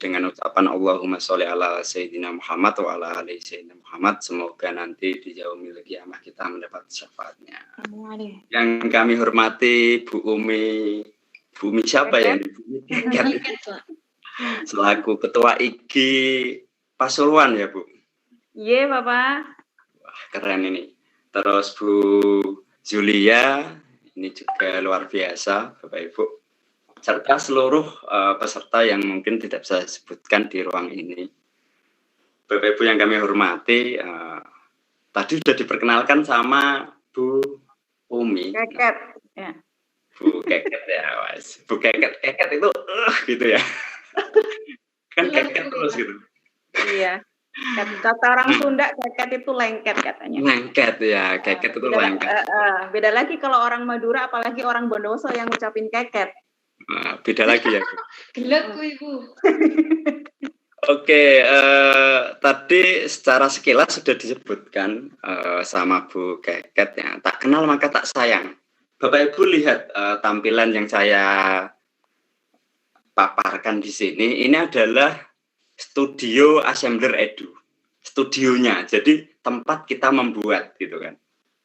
dengan ucapan Allahumma sholli ala Sayyidina Muhammad wa ala ali Sayyidina Muhammad. Semoga nanti di yaumil qiyamah kita mendapat syafaatnya. Yang kami hormati Bu Umi siapa ya? selaku Ketua IG Pasuruan ya Bu. Iya Bapak. Wah keren ini. Terus Bu Julia, ini juga luar biasa Bapak Ibu. Serta seluruh peserta yang mungkin tidak bisa disebutkan di ruang ini. Bapak Ibu yang kami hormati, tadi sudah diperkenalkan sama Bu Umi. Keket. Ya. Bu Keket ya, Mas. Bu Keket itu gitu ya. Kan keket terus gitu. Iya. Kata orang Sunda keket itu lengket katanya. Lengket ya, keket itu lengket. Beda lagi kalau orang Madura, apalagi orang Bondowoso yang ngucapin keket. Beda lagi ya. Gelek Ibu. Oke, tadi secara sekilas sudah disebutkan sama Bu Keket ya. Tak kenal maka tak sayang. Bapak Ibu lihat tampilan yang saya paparkan di sini. Ini adalah studio Assembler Edu. Studionya, jadi tempat kita membuat gitu kan.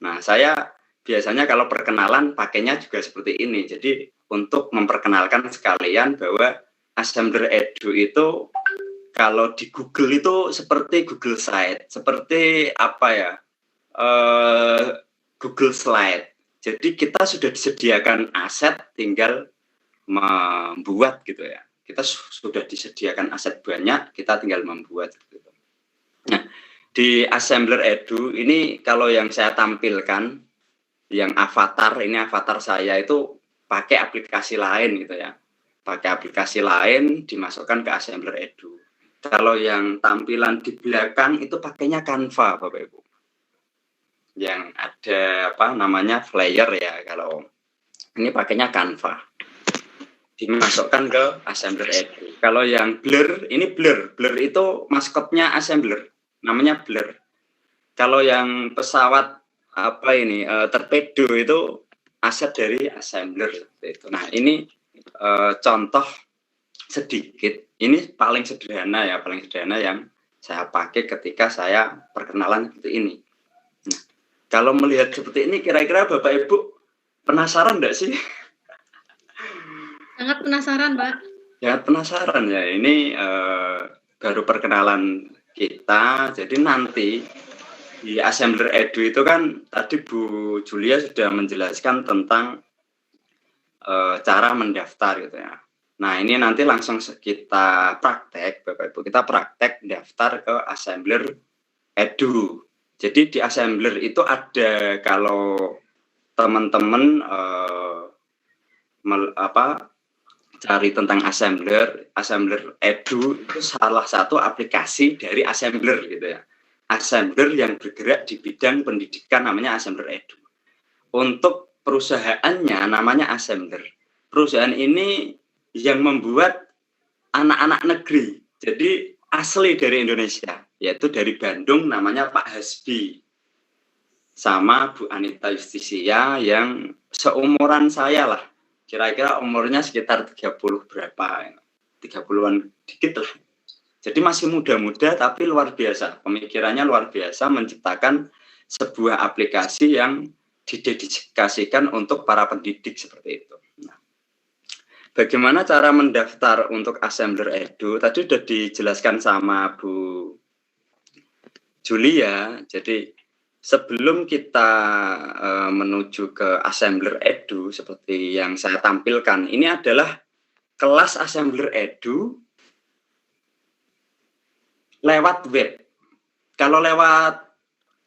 Nah, saya biasanya kalau perkenalan pakainya juga seperti ini. Jadi untuk memperkenalkan sekalian bahwa Assembler Edu itu kalau di Google itu seperti Google Slide, seperti apa ya, Google Slide. Jadi kita sudah disediakan aset, tinggal membuat gitu ya. Kita sudah disediakan aset banyak, kita tinggal membuat. Gitu. Nah, di Assembler Edu ini kalau yang saya tampilkan, yang avatar, ini avatar saya itu pakai aplikasi lain gitu ya. Pakai aplikasi lain dimasukkan ke Assembler Edu. Kalau yang tampilan di belakang itu pakainya Canva, Bapak Ibu. Yang ada apa namanya flyer ya, kalau ini pakainya Canva. Dimasukkan ke Assembler Edu. Kalau yang Blur, ini Blur. Blur itu maskotnya Assembler, namanya Blur. Kalau yang pesawat apa ini torpedo itu aset dari Assembler itu. Nah, ini contoh sedikit. Ini paling sederhana ya, paling sederhana yang saya pakai ketika saya perkenalan seperti ini. Nah, kalau melihat seperti ini, kira-kira Bapak Ibu penasaran enggak sih? Sangat penasaran, Pak. Ya penasaran ya. Ini baru perkenalan kita. Jadi nanti di Assembler Edu itu kan tadi Bu Julia sudah menjelaskan tentang cara mendaftar gitu ya. Nah ini nanti langsung kita praktek, Bapak Ibu, kita praktek daftar ke Assembler Edu. Jadi di Assembler itu ada, kalau teman-teman cari tentang Assembler Edu itu salah satu aplikasi dari Assembler gitu ya. Assembler yang bergerak di bidang pendidikan namanya Assembler Edu. Untuk perusahaannya namanya Assembler. Perusahaan ini yang membuat anak-anak negeri, jadi asli dari Indonesia, yaitu dari Bandung, namanya Pak Hasbi, sama Bu Anita Justisia yang seumuran saya lah, kira-kira umurnya sekitar 30 berapa, 30-an dikit lah. Jadi masih muda-muda tapi luar biasa, pemikirannya luar biasa, menciptakan sebuah aplikasi yang didedikasikan untuk para pendidik seperti itu. Bagaimana cara mendaftar untuk Assembler Edu? Tadi sudah dijelaskan sama Bu Julia. Jadi sebelum kita menuju ke Assembler Edu seperti yang saya tampilkan, ini adalah kelas Assembler Edu lewat web. Kalau lewat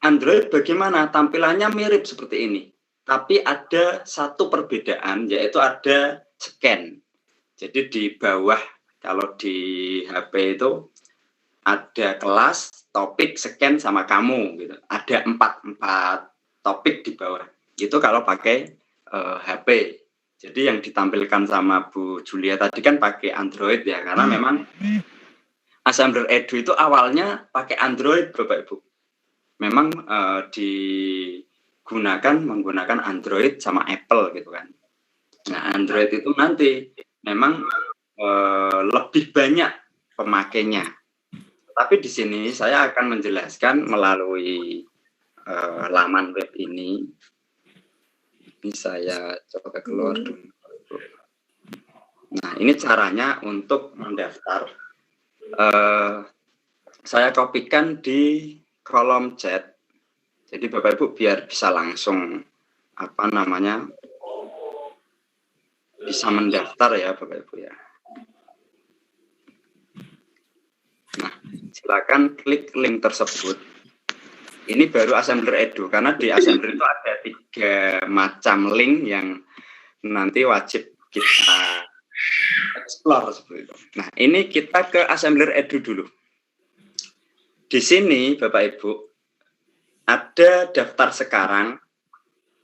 Android bagaimana? Tampilannya mirip seperti ini. Tapi ada satu perbedaan, yaitu ada scan. Jadi di bawah, kalau di HP itu ada kelas, topik, scan, sama kamu gitu. Ada 4 topik di bawah. Itu kalau pakai HP. Jadi yang ditampilkan sama Bu Julia tadi kan pakai Android ya, karena memang Assembler Edu itu awalnya pakai Android, Bapak Ibu. Memang menggunakan Android sama Apple gitu kan. Nah, Android itu nanti memang lebih banyak pemakainya. Tapi di sini saya akan menjelaskan melalui laman web ini. Ini saya coba keluar dulu. Nah, ini caranya untuk mendaftar. Saya kopikan di kolom chat. Jadi Bapak Ibu biar bisa langsung bisa mendaftar ya Bapak Ibu ya. Nah, silakan klik link tersebut. Ini baru Assembler Edu, karena di Assembler itu ada 3 macam link yang nanti wajib kita explore seperti itu. Nah, ini kita ke Assembler Edu dulu. Di sini Bapak Ibu ada daftar sekarang,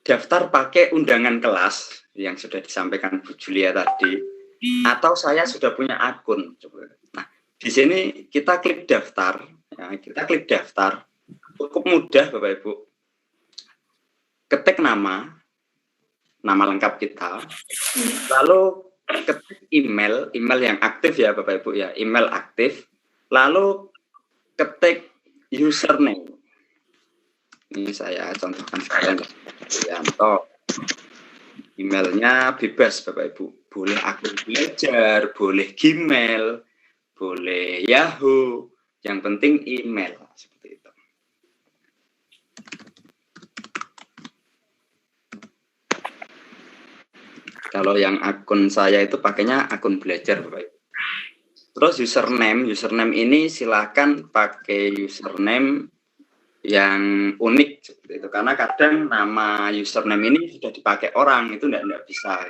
daftar pakai undangan kelas yang sudah disampaikan Bu Julia tadi, atau saya sudah punya akun. Nah, di sini kita klik daftar, ya, kita klik daftar. Cukup mudah Bapak Ibu. Ketik nama lengkap kita, lalu ketik email yang aktif ya Bapak Ibu ya, email aktif, lalu ketik username. Ini saya contohkan sekalian, Yanto. Emailnya bebas Bapak Ibu, boleh akun belajar, boleh Gmail, boleh Yahoo, yang penting email seperti itu. Kalau yang akun saya itu pakainya akun belajar Bapak Ibu. Terus username ini silakan pakai username yang unik seperti itu, karena kadang nama username ini sudah dipakai orang, itu enggak bisa.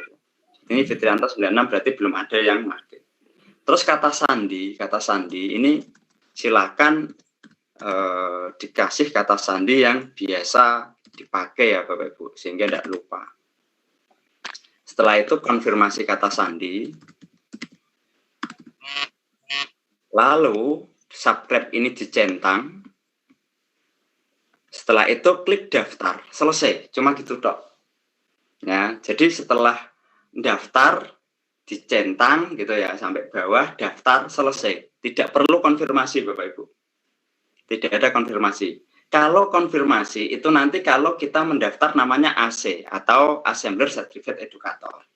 Ini Fitrianto 96 berarti belum ada yang pakai. Terus kata sandi ini silakan dikasih kata sandi yang biasa dipakai ya Bapak Ibu, sehingga tidak lupa. Setelah itu konfirmasi kata sandi. Lalu subscribe ini dicentang. Setelah itu klik daftar. Selesai. Cuma gitu tok. Ya, jadi setelah daftar dicentang gitu ya sampai bawah, daftar selesai. Tidak perlu konfirmasi Bapak Ibu. Tidak ada konfirmasi. Kalau konfirmasi itu nanti kalau kita mendaftar namanya AC atau Assembler Certificate Educator.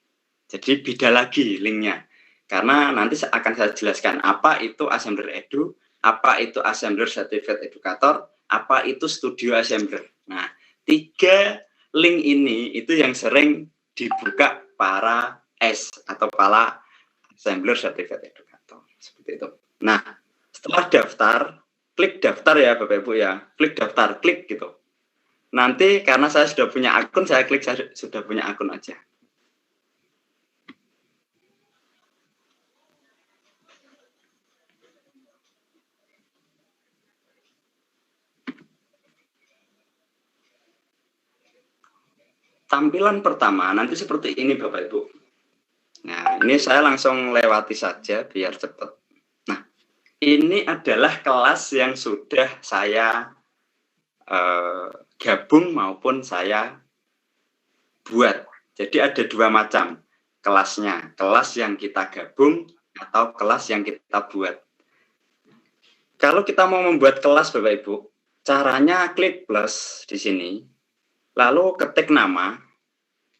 Jadi beda lagi linknya. Karena nanti akan saya jelaskan apa itu Assembler Edu, apa itu Assembler Certificate Educator, apa itu Studio Assembler. Nah, 3 link ini itu yang sering dibuka para S atau para Assembler Certificate Educator. Seperti itu. Nah, setelah daftar, klik daftar ya Bapak Ibu ya. Klik daftar, klik gitu. Nanti karena saya sudah punya akun, saya klik saya sudah punya akun aja. Tampilan pertama nanti seperti ini Bapak Ibu. Nah, ini saya langsung lewati saja biar cepat. Nah, ini adalah kelas yang sudah saya gabung maupun saya buat. Jadi ada 2 macam kelasnya. Kelas yang kita gabung atau kelas yang kita buat. Kalau kita mau membuat kelas Bapak Ibu, caranya klik plus di sini. Lalu ketik nama.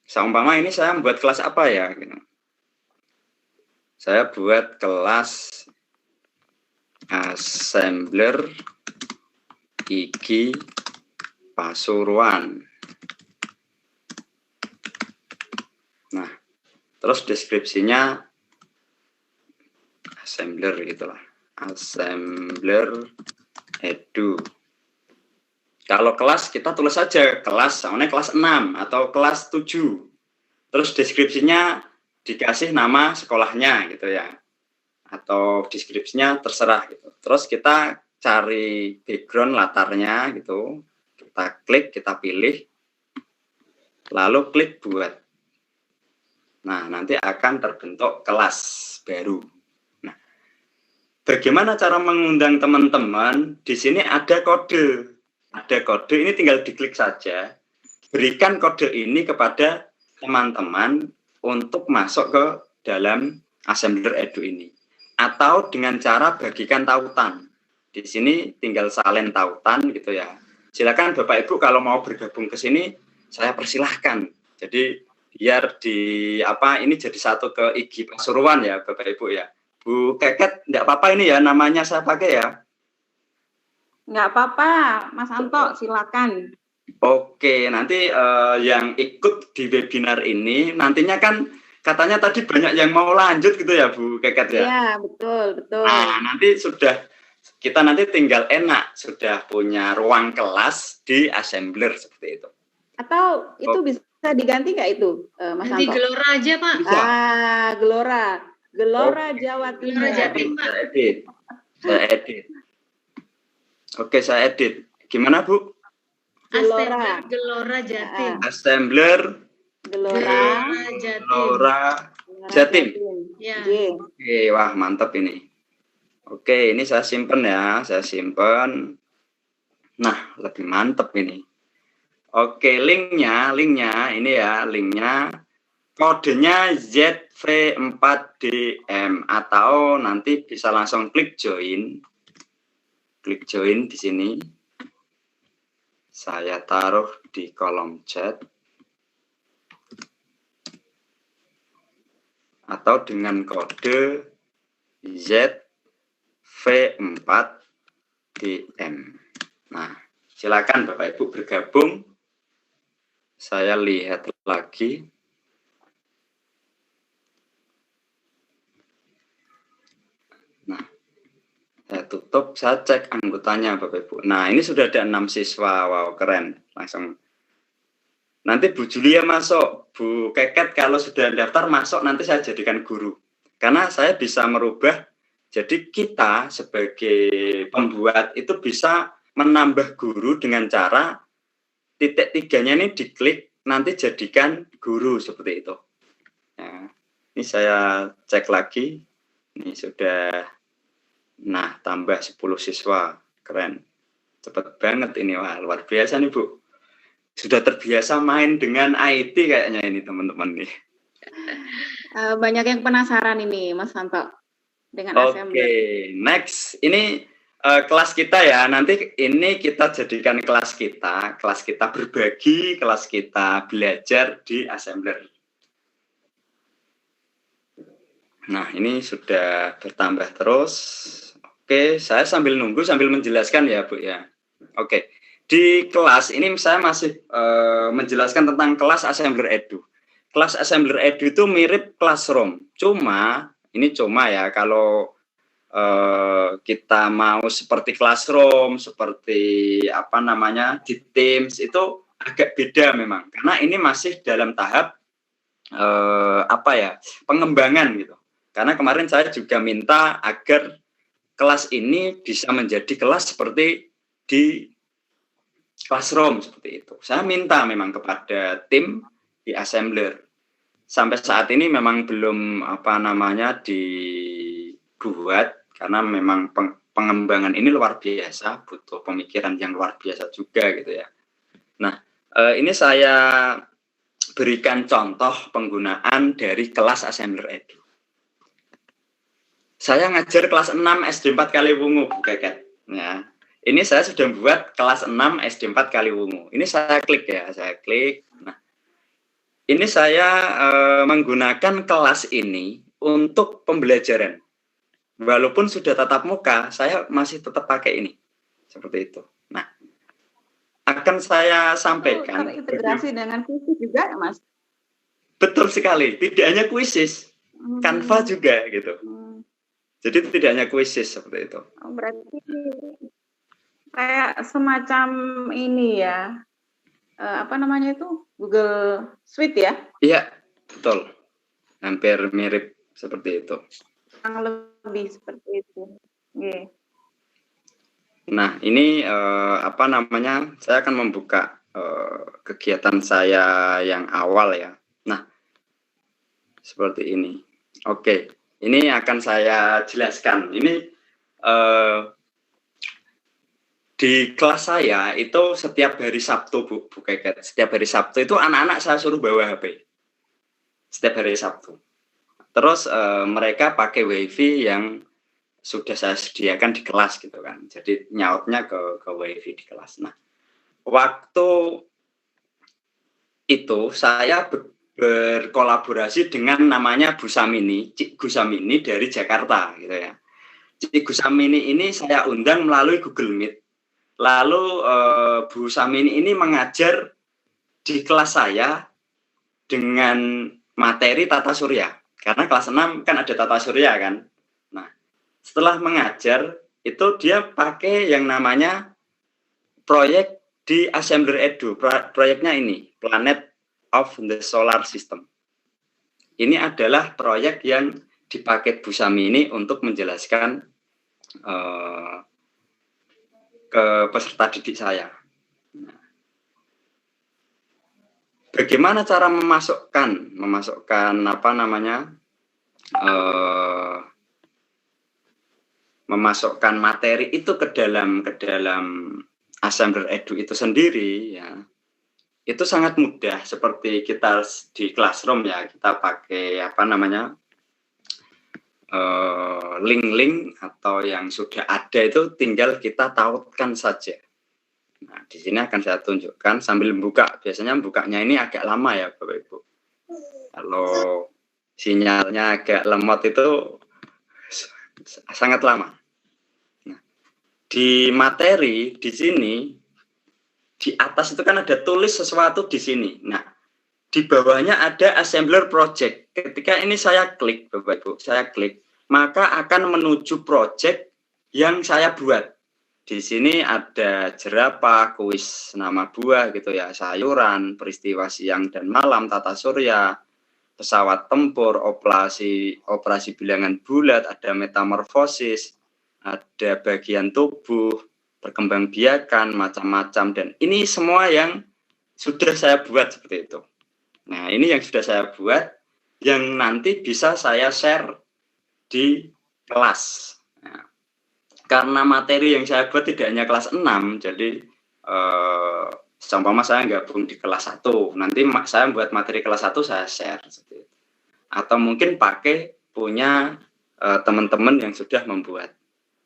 Seumpama ini saya membuat kelas apa ya? Saya buat kelas Assembler IG Pasuruan. Nah, terus deskripsinya Assembler gitulah. Assembler Edu. Kalau kelas kita tulis saja kelas, soalnya kelas 6 atau kelas 7. Terus deskripsinya dikasih nama sekolahnya gitu ya. Atau deskripsinya terserah gitu. Terus kita cari background latarnya gitu. Kita klik, kita pilih. Lalu klik buat. Nah, nanti akan terbentuk kelas baru. Nah, bagaimana cara mengundang teman-teman? Di sini ada kode. Ada kode, ini tinggal diklik saja. Berikan kode ini kepada teman-teman untuk masuk ke dalam Assembler Edu ini. Atau dengan cara bagikan tautan. Di sini tinggal salin tautan gitu ya. Silakan Bapak Ibu kalau mau bergabung ke sini, saya persilahkan. Jadi biar di ini jadi satu ke IG Pasuruan ya Bapak Ibu ya. Bu Keket enggak apa-apa ini ya namanya saya pakai ya. Enggak apa-apa, Mas Anto, silakan. Oke, nanti yang ikut di webinar ini nantinya kan katanya tadi banyak yang mau lanjut gitu ya Bu Keket ya. Iya, betul. Nah, nanti kita nanti tinggal enak sudah punya ruang kelas di assembler seperti itu. Atau itu bisa diganti nggak itu, Mas Nanti Anto? Gelora aja, Pak. Bisa. Gelora Jawa Timur. Gelora Jatim, Pak. Saya edit. Oke, saya edit. Gimana, Bu? Gelora Jatim. Assembler Gelora Jatim. Ya. Oke, wah mantap ini. Oke, ini saya simpen ya, saya simpen. Nah, lebih mantap ini. Oke, linknya ini ya, linknya kodenya ZV4DM atau nanti bisa langsung klik join di sini. Saya taruh di kolom chat atau dengan kode ZV4DM. Nah, silakan Bapak Ibu bergabung. Saya lihat lagi. Nah, saya tutup, saya cek anggotanya Bapak Ibu. Nah, ini sudah ada 6 siswa. Wow, keren. Langsung. Nanti Bu Julia masuk, Bu Keket kalau sudah daftar masuk nanti saya jadikan guru. Karena saya bisa merubah, jadi kita sebagai pembuat itu bisa menambah guru dengan cara titik 3-nya ini diklik, nanti jadikan guru seperti itu. Nah, ini saya cek lagi, ini sudah, nah tambah 10 siswa, keren. Cepat banget ini, wah luar biasa nih Bu. Sudah terbiasa main dengan IT kayaknya ini teman-teman nih. Banyak yang penasaran ini Mas Anto dengan assembler. Oke, next. Ini kelas kita ya, nanti ini kita jadikan kelas kita berbagi, kelas kita belajar di assembler. Nah, ini sudah bertambah terus. Oke, saya sambil nunggu, sambil menjelaskan ya Bu ya. Oke, di kelas ini saya masih menjelaskan tentang kelas assembler edu. Kelas assembler edu itu mirip classroom, cuma ya kalau kita mau seperti classroom, seperti di Teams itu agak beda memang, karena ini masih dalam tahap pengembangan gitu. Karena kemarin saya juga minta agar kelas ini bisa menjadi kelas seperti di classroom seperti itu. Saya minta memang kepada tim di assembler. Sampai saat ini memang belum dibuat karena memang pengembangan ini luar biasa, butuh pemikiran yang luar biasa juga gitu ya. Nah, ini saya berikan contoh penggunaan dari kelas assembler edu. Saya ngajar kelas 6 SD 4 Kaliwungu, Bu Keket. Ya. Ini saya sudah buat kelas 6 SD 4 Kaliwungu. Ini saya klik ya, Nah, ini saya menggunakan kelas ini untuk pembelajaran. Walaupun sudah tatap muka, saya masih tetap pakai ini. Seperti itu. Nah, akan saya sampaikan. Terintegrasi dengan kuisis juga ya, Mas? Betul sekali. Tidak hanya kuisis, Canva juga gitu. Jadi tidak hanya kuisis seperti itu. Oh, berarti kayak semacam ini ya. Google Suite ya? Iya, betul. Hampir mirip seperti itu. Yang lebih seperti itu. Yeah. Nah, ini saya akan membuka kegiatan saya yang awal ya. Nah, seperti ini. Oke, ini akan saya jelaskan. Ini di kelas saya itu setiap hari Sabtu, Bu Keket. Setiap hari Sabtu itu anak-anak saya suruh bawa HP. Setiap hari Sabtu. Terus mereka pakai WiFi yang sudah saya sediakan di kelas gitu kan. Jadi nyautnya ke WiFi di kelas. Nah, waktu itu saya berkolaborasi dengan namanya Bu Samini, Cik Gu Samini dari Jakarta gitu ya. Cik Gu Samini ini saya undang melalui Google Meet. Lalu Bu Samini ini mengajar di kelas saya dengan materi tata surya. Karena kelas 6 kan ada tata surya kan. Nah, setelah mengajar itu dia pakai yang namanya proyek di Assembler Edu. Proyeknya ini, Planet of the Solar System. Ini adalah proyek yang dipakai Bu Samini untuk menjelaskan ke peserta didik saya. Bagaimana cara memasukkan apa namanya memasukkan materi itu ke dalam Assembler Edu itu sendiri ya. Itu sangat mudah seperti kita di classroom ya, kita pakai apa namanya link-link atau yang sudah ada itu tinggal kita tautkan saja. Nah, di sini akan saya tunjukkan sambil buka. Biasanya bukanya ini agak lama ya, Bapak Ibu. Kalau sinyalnya agak lemot itu sangat lama. Nah, di materi di sini di atas itu kan ada tulis sesuatu di sini. Nah, di bawahnya ada assembler project. Ketika ini saya klik, Bapak Ibu, saya klik, maka akan menuju project yang saya buat. Di sini ada jerapah, kuis nama buah gitu ya, sayuran, peristiwa siang dan malam, tata surya, pesawat tempur, operasi bilangan bulat, ada metamorfosis, ada bagian tubuh, perkembangbiakan, macam-macam, dan ini semua yang sudah saya buat seperti itu. Nah, ini yang sudah saya buat, yang nanti bisa saya share di kelas. Nah, karena materi yang saya buat tidak hanya kelas 6, jadi seumpama saya gabung di kelas 1, nanti saya buat materi kelas 1 saya share seperti itu. Atau mungkin pakai punya teman-teman yang sudah membuat.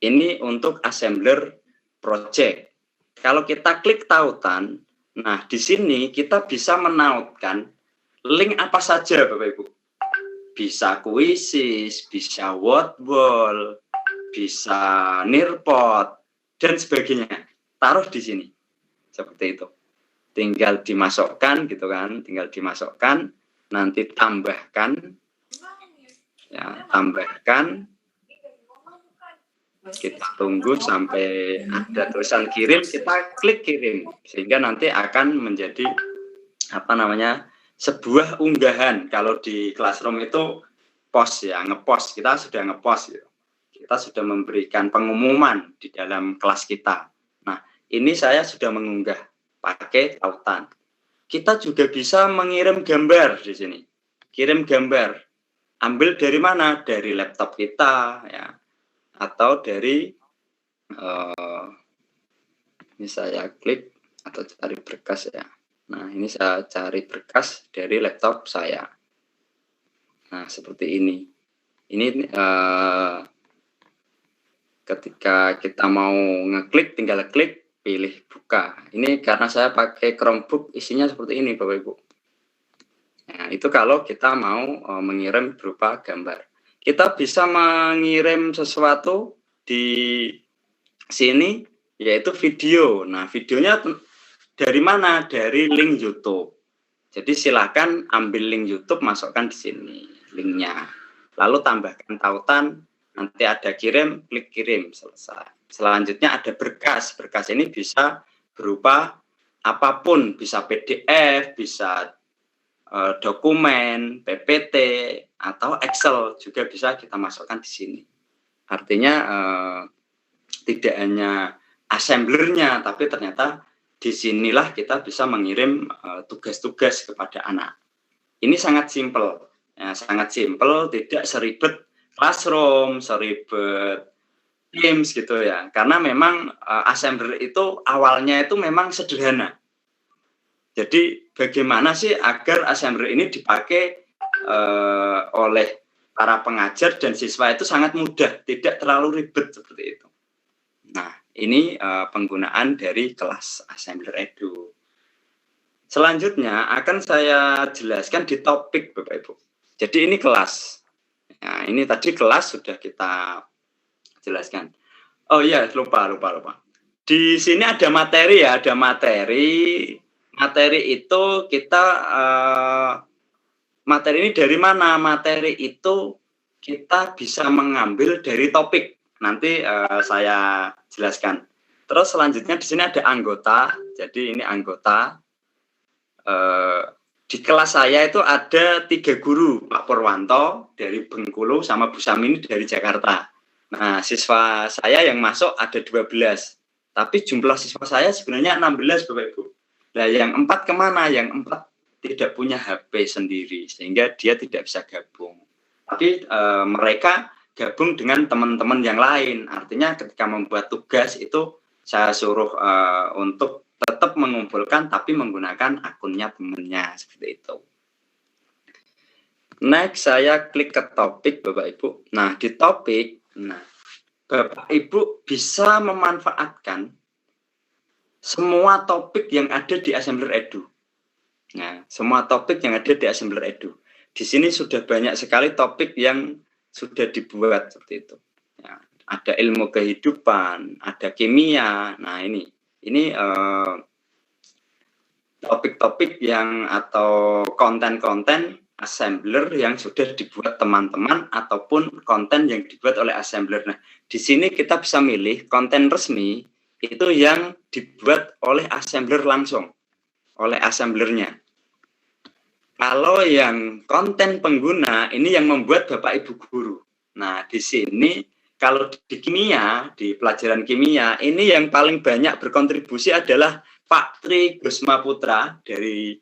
Ini untuk assembler project. Kalau kita klik tautan, nah di sini kita bisa menautkan link apa saja Bapak Ibu. Bisa kuisis, bisa word wall, bisa nirpot, dan sebagainya. Taruh di sini. Seperti itu. Tinggal dimasukkan gitu kan, tinggal dimasukkan, nanti tambahkan. Ya, tambahkan. Kita tunggu sampai ada tulisan kirim, kita klik kirim. Sehingga nanti akan menjadi apa namanya? Sebuah unggahan. Kalau di classroom itu post ya, ngepost. Kita sudah ngepost gitu. Kita sudah memberikan pengumuman di dalam kelas kita. Nah, ini saya sudah mengunggah pakai tautan. Kita juga bisa mengirim gambar di sini. Kirim gambar. Ambil dari mana? Dari laptop kita, ya. Atau dari, ini saya klik atau cari berkas ya. Nah, ini saya cari berkas dari laptop saya. Nah, seperti ini. Ini ketika kita mau ngeklik, tinggal klik, pilih buka. Ini karena saya pakai Chromebook, isinya seperti ini Bapak Ibu. Nah, itu kalau kita mau mengirim berupa gambar. Kita bisa mengirim sesuatu di sini, yaitu video. Nah, videonya dari mana? Dari link YouTube. Jadi silakan ambil link YouTube, masukkan di sini linknya. Lalu tambahkan tautan. Nanti ada kirim, klik kirim, selesai. Selanjutnya ada berkas. Berkas ini bisa berupa apapun, bisa PDF, bisa dokumen, PPT, atau Excel juga bisa kita masukkan di sini. Artinya tidak hanya assemblernya, tapi ternyata disinilah kita bisa mengirim tugas-tugas kepada anak. Ini sangat simpel, ya, sangat simpel, tidak seribet classroom, seribet Teams gitu ya. Karena memang assembler itu awalnya itu memang sederhana. Jadi bagaimana sih agar assembler ini dipakai oleh para pengajar dan siswa itu sangat mudah, tidak terlalu ribet seperti itu. Nah, ini penggunaan dari kelas Assembler Edu. Selanjutnya akan saya jelaskan di topik Bapak Ibu. Jadi ini kelas. Nah, ini tadi kelas sudah kita jelaskan. Oh iya, lupa. Di sini ada materi ya, ada materi. Materi itu kita materi ini dari mana? Materi itu kita bisa mengambil dari topik. Nanti saya jelaskan. Terus selanjutnya di sini ada anggota. Jadi ini anggota. Di kelas saya itu ada 3 guru, Pak Purwanto dari Bengkulu sama Bu Samini dari Jakarta. Nah, siswa saya yang masuk ada 12. Tapi jumlah siswa saya sebenarnya 16 Bapak Ibu. Nah, yang 4 kemana? Yang 4 tidak punya HP sendiri sehingga dia tidak bisa gabung. Tapi mereka gabung dengan teman-teman yang lain. Artinya ketika membuat tugas itu saya suruh untuk tetap mengumpulkan tapi menggunakan akunnya temannya seperti itu. Next saya klik ke topik Bapak Ibu. Nah, di topik, Bapak Ibu bisa memanfaatkan semua topik yang ada di Assembler Edu. Nah, semua topik yang ada di Assembler Edu. Di sini sudah banyak sekali topik yang sudah dibuat seperti itu. Ya, ada ilmu kehidupan, ada kimia. Nah, ini topik-topik yang atau konten-konten assembler yang sudah dibuat teman-teman ataupun konten yang dibuat oleh assembler. Nah, di sini kita bisa milih konten resmi itu yang dibuat oleh assembler langsung, oleh assemblernya. Kalau yang konten pengguna ini yang membuat Bapak Ibu guru. Nah, di sini kalau di kimia, di pelajaran kimia, ini yang paling banyak berkontribusi adalah Pak Tri Gusma Putra dari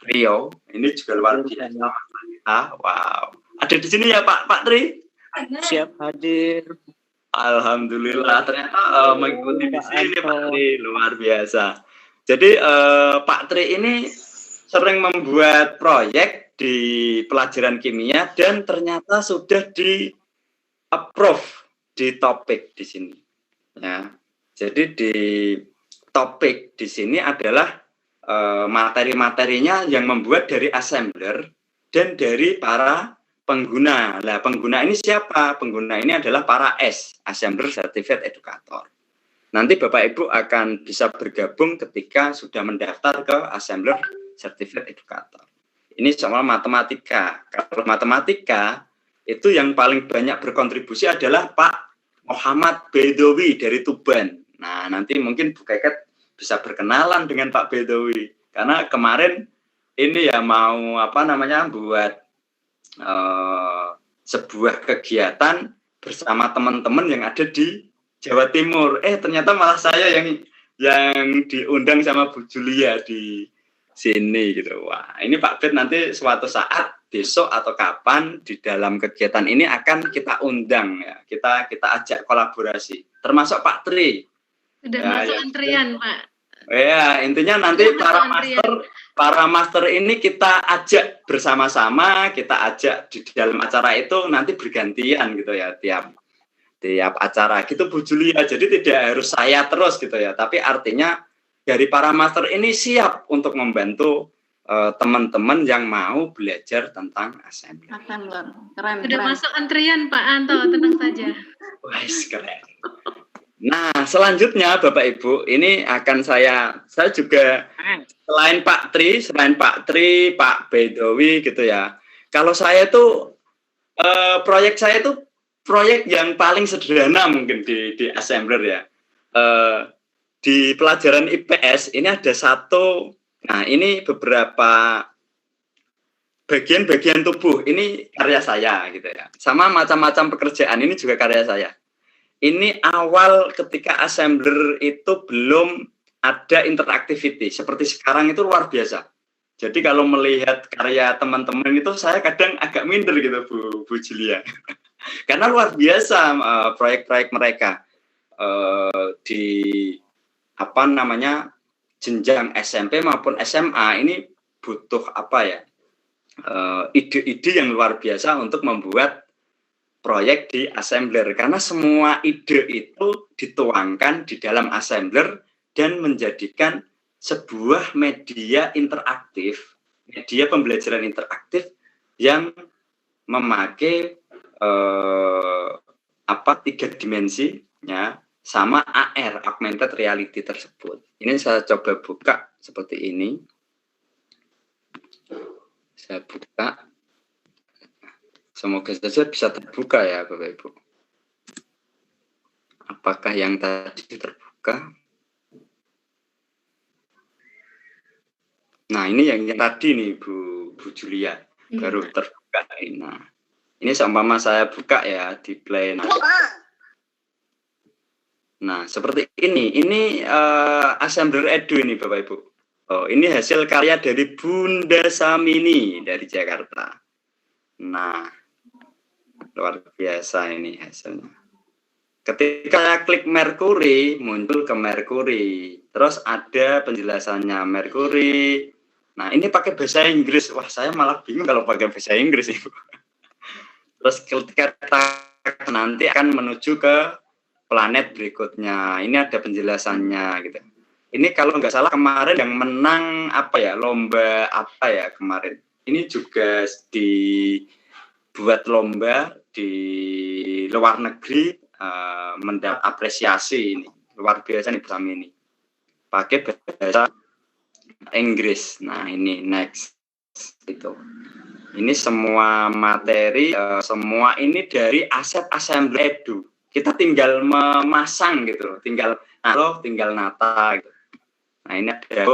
Riau. Ini juga luar biasa. Wow. Ada di sini ya Pak Tri? Siap hadir. Alhamdulillah, ternyata mengikuti di sini Pak Tri, luar biasa. Jadi Pak Tri ini sering membuat proyek di pelajaran kimia dan ternyata sudah di-approve di topik di sini. Ya. Jadi di topik di sini adalah materi-materinya yang membuat dari assembler dan dari para pengguna. Nah, pengguna ini siapa? Pengguna ini adalah para S, Assembler Certified Educator. Nanti Bapak Ibu akan bisa bergabung ketika sudah mendaftar ke Assembler Certified Educator. Ini soal matematika. Kalau matematika itu yang paling banyak berkontribusi adalah Pak Muhammad Bedowi dari Tuban. Nah, nanti mungkin Bu Keket bisa berkenalan dengan Pak Bedowi. Karena kemarin ini ya mau buat sebuah kegiatan bersama teman-teman yang ada di Jawa Timur. Ternyata malah saya yang diundang sama Bu Julia di sini gitu. Wah, ini Pak Bet nanti suatu saat besok atau kapan di dalam kegiatan ini akan kita undang ya. Kita ajak kolaborasi. Termasuk Pak Tri. Sudah masuk antrian, Pak. Ya, intinya nanti para master ini kita ajak bersama-sama, kita ajak di dalam acara itu nanti bergantian gitu ya, tiap acara gitu Bu Julia. Jadi tidak harus saya terus gitu ya, tapi artinya dari para master ini siap untuk membantu teman-teman yang mau belajar tentang assembler. Keren. Sudah masuk antrian Pak Anto, tenang saja. Wah, keren. Nah, selanjutnya Bapak Ibu, ini akan saya juga selain Pak Tri, Pak Bedowi gitu ya. Kalau saya tuh proyek saya itu proyek yang paling sederhana mungkin di assembler ya. Di pelajaran IPS ini ada satu, nah ini beberapa bagian-bagian tubuh, ini karya saya gitu ya. Sama macam-macam pekerjaan ini juga karya saya. Ini awal ketika assembler itu belum ada interactivity. Seperti sekarang itu luar biasa. Jadi kalau melihat karya teman-teman itu saya kadang agak minder gitu Bu Julia. Karena luar biasa proyek-proyek mereka di jenjang SMP maupun SMA ini butuh ide-ide yang luar biasa untuk membuat proyek di assembler, karena semua ide itu dituangkan di dalam assembler dan menjadikan sebuah media interaktif, media pembelajaran interaktif yang memakai 3 dimensinya sama AR, augmented reality tersebut. Ini saya coba buka seperti ini. Saya buka. Semoga saja bisa terbuka ya Bapak Ibu. Apakah yang tadi terbuka? Nah, ini yang tadi nih Bu Julia baru terbuka. Nah, ini seumpama saya buka ya di Play. Nah, seperti ini. Ini Assembler Edu ini Bapak Ibu. Oh, ini hasil karya dari Bunda Samini dari Jakarta. Nah, luar biasa ini hasilnya. Ketika saya klik Mercury, muncul ke Mercury. Terus ada penjelasannya Mercury. Nah, ini pakai bahasa Inggris. Wah, saya malah bingung kalau pakai bahasa Inggris, Ibu. Terus ketika kita nanti akan menuju ke planet berikutnya. Ini ada penjelasannya gitu. Ini kalau nggak salah kemarin yang menang lomba kemarin. Ini juga dibuat lomba di luar negeri, mendapat apresiasi ini. Luar biasa nih bersama ini. Pakai bahasa Inggris. Nah, ini next itu. Ini semua materi, semua ini dari aset Assembler Edu. Kita tinggal memasang gitu, tinggal nata gitu. Nah, ini ada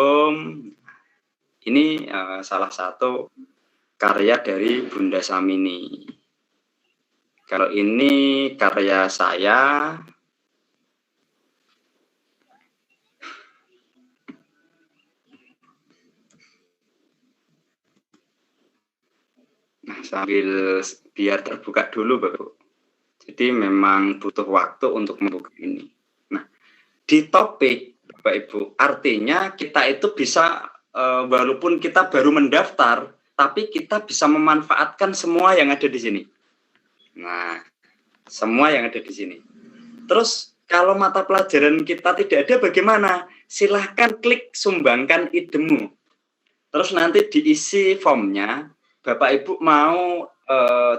ini salah satu karya dari Bunda Samini. Kalau ini karya saya. Nah, sambil biar terbuka dulu Bapak. Jadi memang butuh waktu untuk membuka ini. Nah, di topik Bapak Ibu, artinya kita itu bisa walaupun kita baru mendaftar, tapi kita bisa memanfaatkan semua yang ada di sini. Nah, semua yang ada di sini. Terus kalau mata pelajaran kita tidak ada bagaimana? Silahkan klik sumbangkan idemu. Terus nanti diisi formnya, Bapak Ibu mau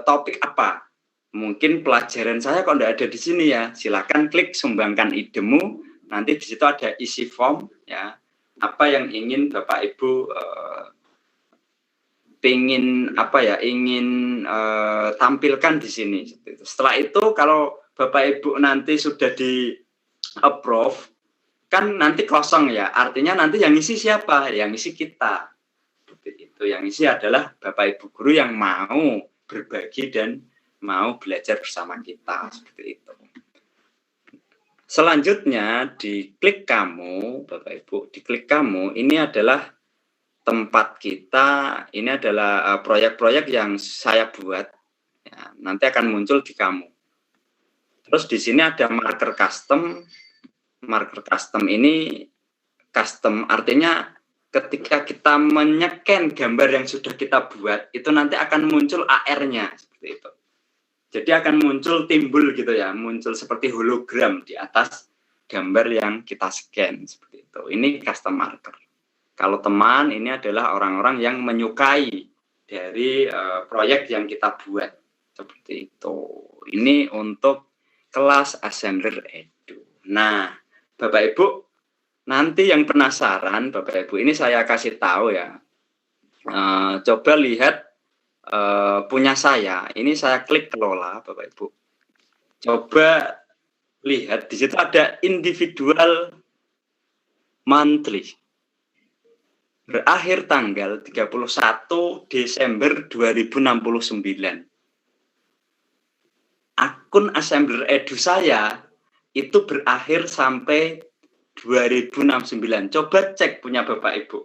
topik apa? Mungkin pelajaran saya kok tidak ada di sini ya. Silahkan klik sumbangkan idemu. Nanti di situ ada isi form ya. Apa yang ingin Bapak Ibu ingin tampilkan di sini. Setelah itu kalau Bapak Ibu nanti sudah di approve, kan nanti kosong ya. Artinya nanti yang isi siapa? Yang isi kita. Itu yang isi adalah Bapak Ibu guru yang mau berbagi dan mau belajar bersama kita seperti itu. Selanjutnya diklik kamu, Bapak Ibu, diklik kamu. Ini adalah tempat kita. Ini adalah proyek-proyek yang saya buat. Ya, nanti akan muncul di kamu. Terus di sini ada marker custom. Marker custom ini custom artinya ketika kita menyeken gambar yang sudah kita buat, itu nanti akan muncul AR-nya seperti itu. Jadi akan muncul timbul gitu ya, muncul seperti hologram di atas gambar yang kita scan seperti itu. Ini custom marker. Kalau teman ini adalah orang-orang yang menyukai dari proyek yang kita buat seperti itu. Ini untuk kelas Assembler Edu. Nah, Bapak Ibu, nanti yang penasaran, Bapak Ibu, ini saya kasih tahu ya. Coba lihat punya saya. Ini saya klik kelola, Bapak Ibu. Coba lihat di situ ada individual monthly. Berakhir tanggal 31 Desember 2069. Akun Assembler Edu saya itu berakhir sampai 2069. Coba cek punya Bapak Ibu.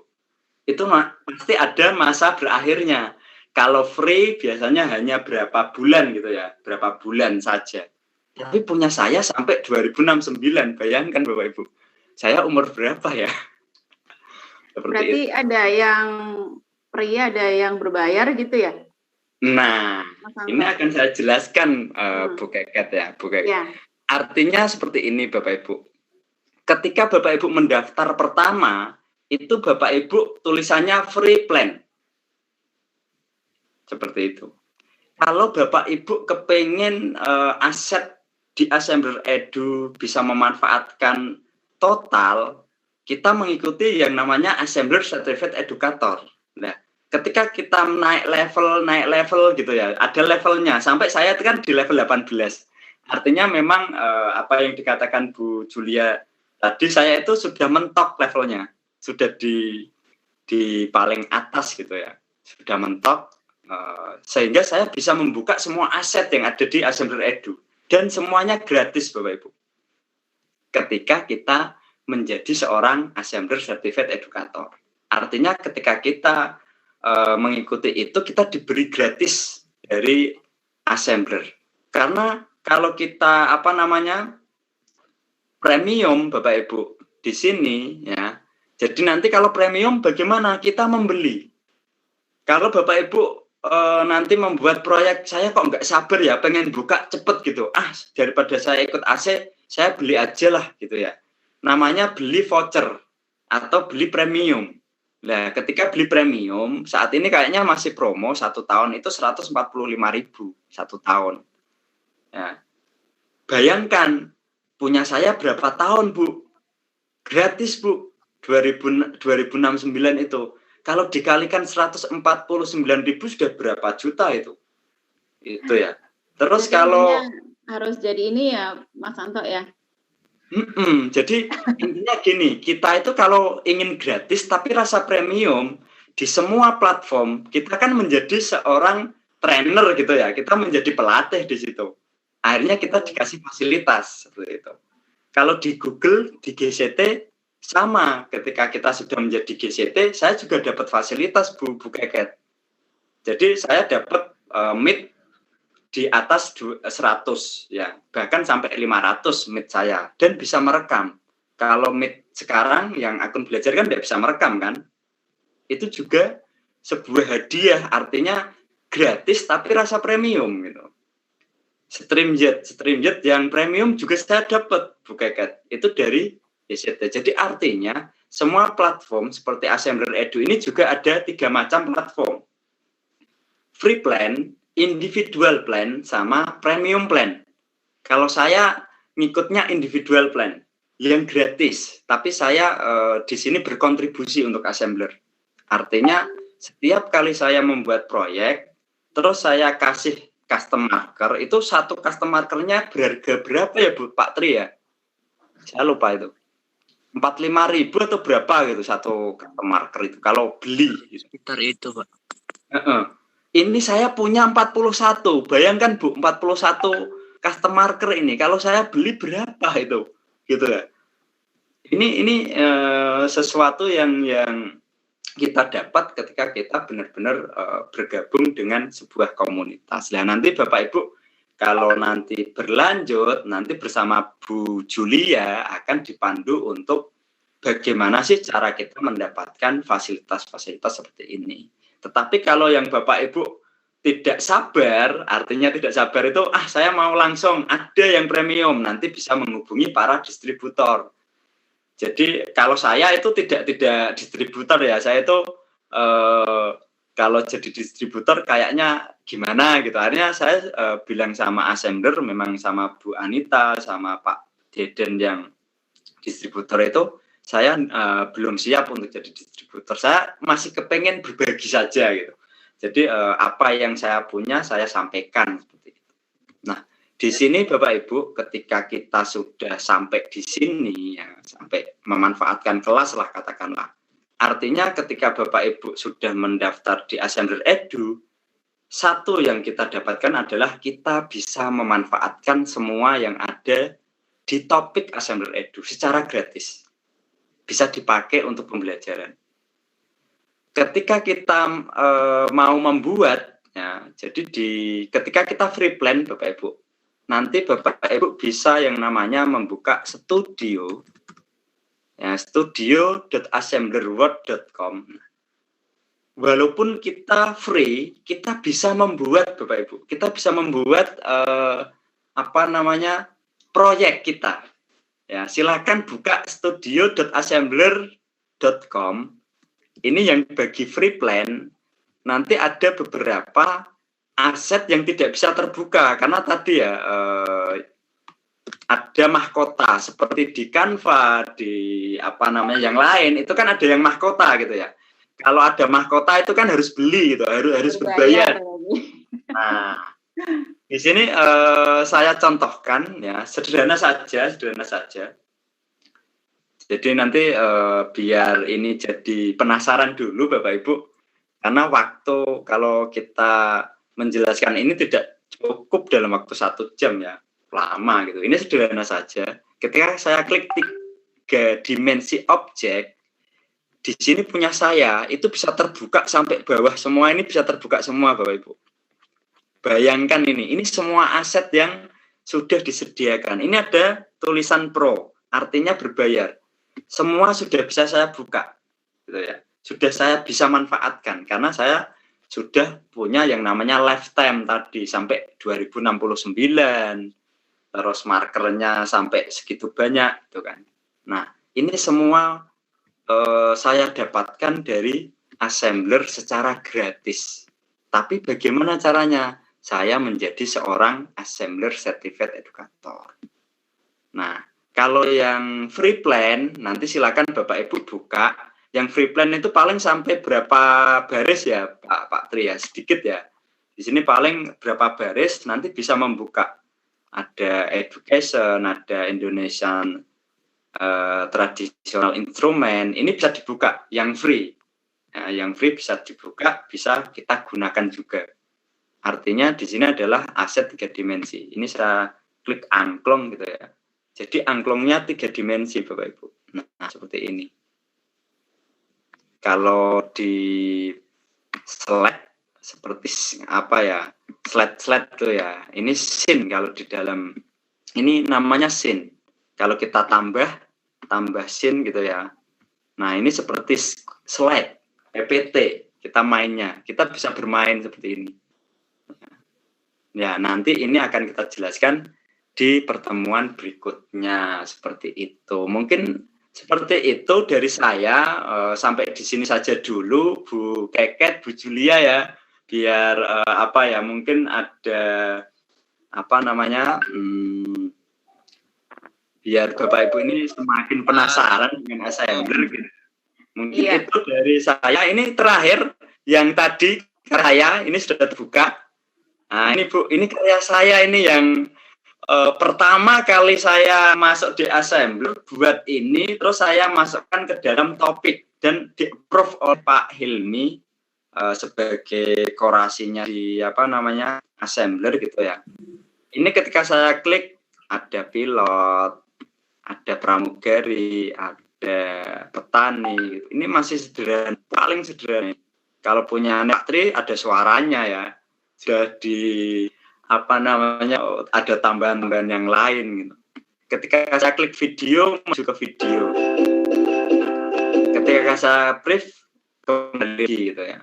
Itu pasti ada masa berakhirnya. Kalau free biasanya hanya berapa bulan gitu ya, berapa bulan saja. Tapi punya saya sampai 2069. Bayangkan Bapak Ibu. Saya umur berapa ya? Berarti itu. Ada yang free, ada yang berbayar gitu ya? Nah, ini akan saya jelaskan Bu Keket ya, Bu Keket. Ya. Artinya seperti ini Bapak Ibu. Ketika Bapak Ibu mendaftar pertama, itu Bapak Ibu tulisannya free plan. Seperti itu. Kalau Bapak Ibu kepengen aset di Assembler Edu bisa memanfaatkan total, kita mengikuti yang namanya Assembler Certified Educator. Nah, ketika kita naik level gitu ya, ada levelnya. Sampai saya kan di level 18. Artinya memang apa yang dikatakan Bu Julia tadi, saya itu sudah mentok levelnya, sudah di paling atas gitu ya, sudah mentok, sehingga saya bisa membuka semua aset yang ada di Assembler Edu dan semuanya gratis Bapak Ibu. Ketika kita menjadi seorang Assembler Certified Educator, artinya ketika kita mengikuti itu kita diberi gratis dari Assembler. Karena kalau kita premium Bapak Ibu di sini ya. Jadi nanti kalau premium bagaimana? Kita membeli. Kalau Bapak Ibu nanti membuat proyek, saya kok nggak sabar ya, pengen buka cepet gitu. Daripada saya ikut AC, saya beli aja lah gitu ya. Namanya beli voucher atau beli premium. Nah, ketika beli premium, saat ini kayaknya masih promo 1 tahun itu 145.000 1 tahun. Ya. Bayangkan, punya saya berapa tahun, Bu? Gratis, Bu. 2069 itu. Kalau dikalikan 149.000 sudah berapa juta itu? Itu ya. Terus jadi kalau harus jadi ini ya, Mas Santo ya. Jadi intinya gini, kita itu kalau ingin gratis tapi rasa premium di semua platform, kita kan menjadi seorang trainer gitu ya. Kita menjadi pelatih di situ. Akhirnya kita dikasih fasilitas seperti itu. Kalau di Google, di GCT sama, ketika kita sudah menjadi GCT, saya juga dapat fasilitas Bu Keket. Jadi saya dapat Meet di atas 100 ya, bahkan sampai 500 Meet saya dan bisa merekam. Kalau Meet sekarang yang akun belajar kan tidak bisa merekam kan? Itu juga sebuah hadiah, artinya gratis tapi rasa premium gitu. StreamYard yang premium juga saya dapat Bu Keket. Itu dari GCT. Jadi artinya semua platform seperti Assembler Edu ini juga ada 3 macam platform. Free plan, individual plan, sama premium plan. Kalau saya ngikutnya individual plan yang gratis, tapi saya di sini berkontribusi untuk Assembler. Artinya setiap kali saya membuat proyek, terus saya kasih custom marker, itu satu custom markernya berharga berapa ya Bu Pak Tri ya? Saya lupa itu. 45.000 atau berapa gitu satu custom marker itu kalau beli gitu. Sekitar itu Pak. Ini saya punya 41. Bayangkan Bu, 41 custom marker ini kalau saya beli berapa itu gitu ya. Ini sesuatu yang kita dapat ketika kita benar-benar bergabung dengan sebuah komunitas. Nah, nanti Bapak Ibu kalau nanti berlanjut, nanti bersama Bu Julia akan dipandu untuk bagaimana sih cara kita mendapatkan fasilitas-fasilitas seperti ini. Tetapi kalau yang Bapak Ibu tidak sabar, artinya tidak sabar itu, saya mau langsung ada yang premium, nanti bisa menghubungi para distributor. Jadi kalau saya itu tidak distributor ya, saya itu kalau jadi distributor kayaknya gimana gitu. Akhirnya saya bilang sama Assembler, memang sama Bu Anita, sama Pak Deden yang distributor itu, saya belum siap untuk jadi distributor. Saya masih kepengen berbagi saja gitu. Jadi apa yang saya punya saya sampaikan seperti itu. Nah, di sini Bapak Ibu, ketika kita sudah sampai di sini, ya, sampai memanfaatkan kelas lah katakanlah. Artinya ketika Bapak Ibu sudah mendaftar di Assembler Edu, satu yang kita dapatkan adalah kita bisa memanfaatkan semua yang ada di topik Assembler Edu secara gratis. Bisa dipakai untuk pembelajaran. Ketika kita mau membuat, ya, jadi ketika kita free plan Bapak Ibu, nanti Bapak Ibu bisa yang namanya membuka studio, ya, studio.assemblerworld.com. Walaupun kita free, kita bisa membuat Bapak Ibu, kita bisa membuat proyek kita. Ya, silakan buka studio.assembler.com freeplan.com ini yang bagi free plan nanti ada beberapa aset yang tidak bisa terbuka karena tadi ya ada mahkota seperti di Canva, di apa namanya yang lain itu kan ada yang mahkota gitu ya. Kalau ada mahkota itu kan harus beli gitu, harus berbayar. Nah, di sini saya contohkan ya sederhana saja. Jadi nanti biar ini jadi penasaran dulu Bapak Ibu, karena waktu kalau kita menjelaskan ini tidak cukup dalam waktu 1 jam ya, lama gitu. Ini sederhana saja. Ketika saya klik 3 dimensi objek, di sini punya saya itu bisa terbuka sampai bawah semua, ini bisa terbuka semua Bapak Ibu. Bayangkan ini semua aset yang sudah disediakan. Ini ada tulisan pro, artinya berbayar. Semua sudah bisa saya buka, gitu ya. Sudah saya bisa manfaatkan karena saya sudah punya yang namanya lifetime tadi sampai 2069, terus markernya sampai segitu banyak, gitu kan. Nah, ini semua saya dapatkan dari assembler secara gratis. Tapi bagaimana caranya? Saya menjadi seorang assembler certified educator. Nah, kalau yang free plan, nanti silakan Bapak Ibu buka. Yang free plan itu paling sampai berapa baris ya, Pak Tri ya, sedikit ya. Di sini paling berapa baris, nanti bisa membuka. Ada education, ada Indonesian traditional instrument, ini bisa dibuka, yang free. Nah, yang free bisa dibuka, bisa kita gunakan juga. Artinya di sini adalah aset 3 dimensi. Ini saya klik angklung gitu ya. Jadi angklungnya 3 dimensi Bapak Ibu. Nah, seperti ini. Kalau di slide seperti apa ya? Slide tuh ya. Ini scene kalau di dalam. Ini namanya scene. Kalau kita tambah scene gitu ya. Nah, ini seperti slide PPT kita mainnya. Kita bisa bermain seperti ini. Ya, nanti ini akan kita jelaskan di pertemuan berikutnya seperti itu. Mungkin seperti itu dari saya, sampai di sini saja dulu Bu Keket, Bu Julia ya, biar apa ya, mungkin ada apa namanya, biar Bapak Ibu ini semakin penasaran dengan assembler gitu. Mungkin itu dari saya. Ini terakhir yang tadi karya ini sudah terbuka. Nah, ini Bu, ini karya saya ini yang pertama kali saya masuk di assembler buat ini, terus saya masukkan ke dalam topik dan di-approve oleh Pak Hilmi sebagai korasinya di apa namanya assembler gitu ya. Ini ketika saya klik ada pilot, ada pramugari, ada petani gitu. Ini masih sederhana, paling sederhana. Kalau punya Pak Tri ada suaranya ya. Sudah di apa namanya, ada tambahan-tambahan yang lain gitu. Ketika saya klik video, masuk ke video. Ketika saya brief, kembali gitu ya.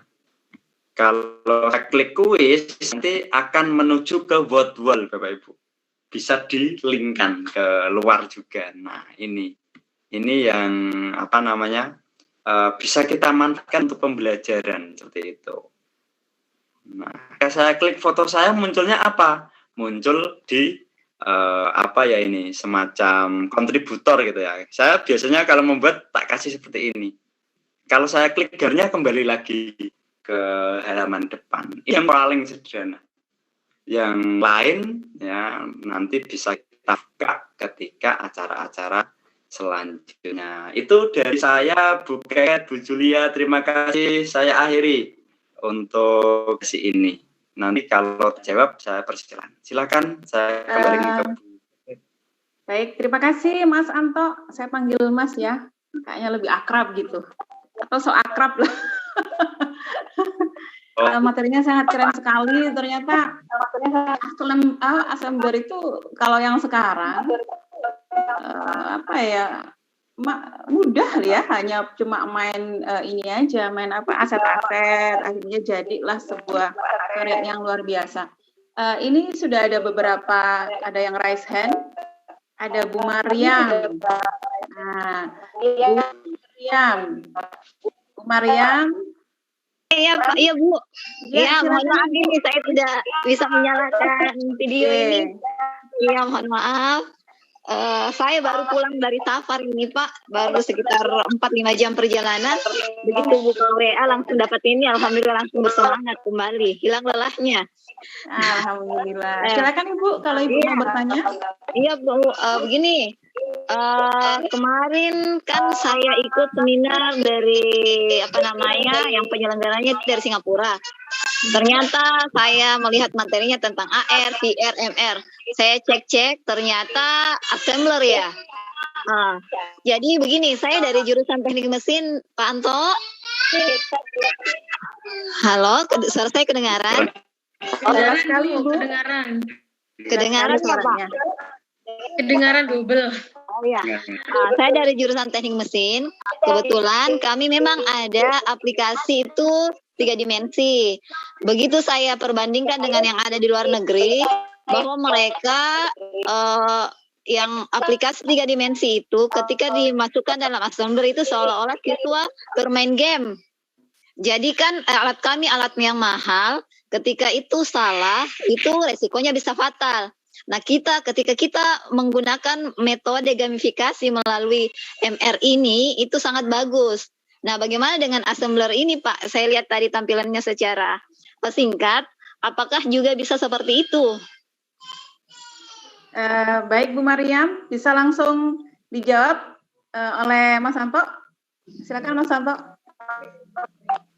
Kalau saya klik kuis, nanti akan menuju ke word wall Bapak Ibu. Bisa di-linkkan ke luar juga. Nah, ini yang apa namanya, bisa kita manfaatkan untuk pembelajaran seperti itu. Nah, saya klik foto saya, munculnya apa? Muncul di apa ya ini, semacam kontributor gitu ya. Saya biasanya kalau membuat tak kasih seperti ini. Kalau saya klik gearnya kembali lagi ke halaman depan. Ini yang paling sederhana. Yang lain ya nanti bisa kita buka ketika acara-acara selanjutnya. Itu dari saya, Bu Ket, Bu Julia, terima kasih. Saya akhiri untuk sesi ini. Nanti kalau jawab saya persilakan. Silakan, saya kembali ke Bu. Baik, terima kasih Mas Anto. Saya panggil Mas ya. Kayaknya lebih akrab gitu. Atau so akrab lah. Materinya sangat keren sekali. Ternyata assembler itu kalau yang sekarang apa ya, mudah ya, hanya cuma main ini aja, main apa aset-aset, akhirnya jadilah sebuah karya yang luar biasa. Ini sudah ada beberapa, ada yang raise hand, ada Bu Maria. Nah, Bu Bu Mariam. Iya Pak, iya Bu. Ya, Ya, mohon maaf ini saya tidak bisa menyalakan video ini. Iya, mohon maaf. Saya baru pulang dari safar ini Pak, baru sekitar 4-5 jam perjalanan. Begitu buka WA langsung dapat ini, alhamdulillah langsung bersemangat kembali, hilang lelahnya. Alhamdulillah. Silakan Ibu kalau Ibu mau bertanya. Iya Bu, begini. Kemarin kan saya ikut seminar dari yang penyelenggaranya dari Singapura. Ternyata saya melihat materinya tentang AR, VR, MR. Saya cek-cek, ternyata assembler ya. Jadi begini, saya dari jurusan teknik mesin, Pak Anto. Halo, suara saya kedengaran? Kedengaran sekali, Bu, Ibu. Kedengaran ya Pak? Kedengaran double. Oh ya, saya dari jurusan teknik mesin. Kebetulan kami memang ada aplikasi itu 3 dimensi. Begitu saya perbandingkan dengan yang ada di luar negeri, bahwa mereka yang aplikasi 3 dimensi itu ketika dimasukkan dalam assembler itu seolah-olah siswa bermain game. Jadi kan alat kami alat yang mahal, ketika itu salah, itu resikonya bisa fatal. Nah, ketika kita menggunakan metode gamifikasi melalui MR ini, itu sangat bagus. Nah, bagaimana dengan assembler ini, Pak? Saya lihat tadi tampilannya secara singkat. Apakah juga bisa seperti itu? Baik, Bu Mariam. Bisa langsung dijawab oleh Mas Anto. Silakan, Mas Anto.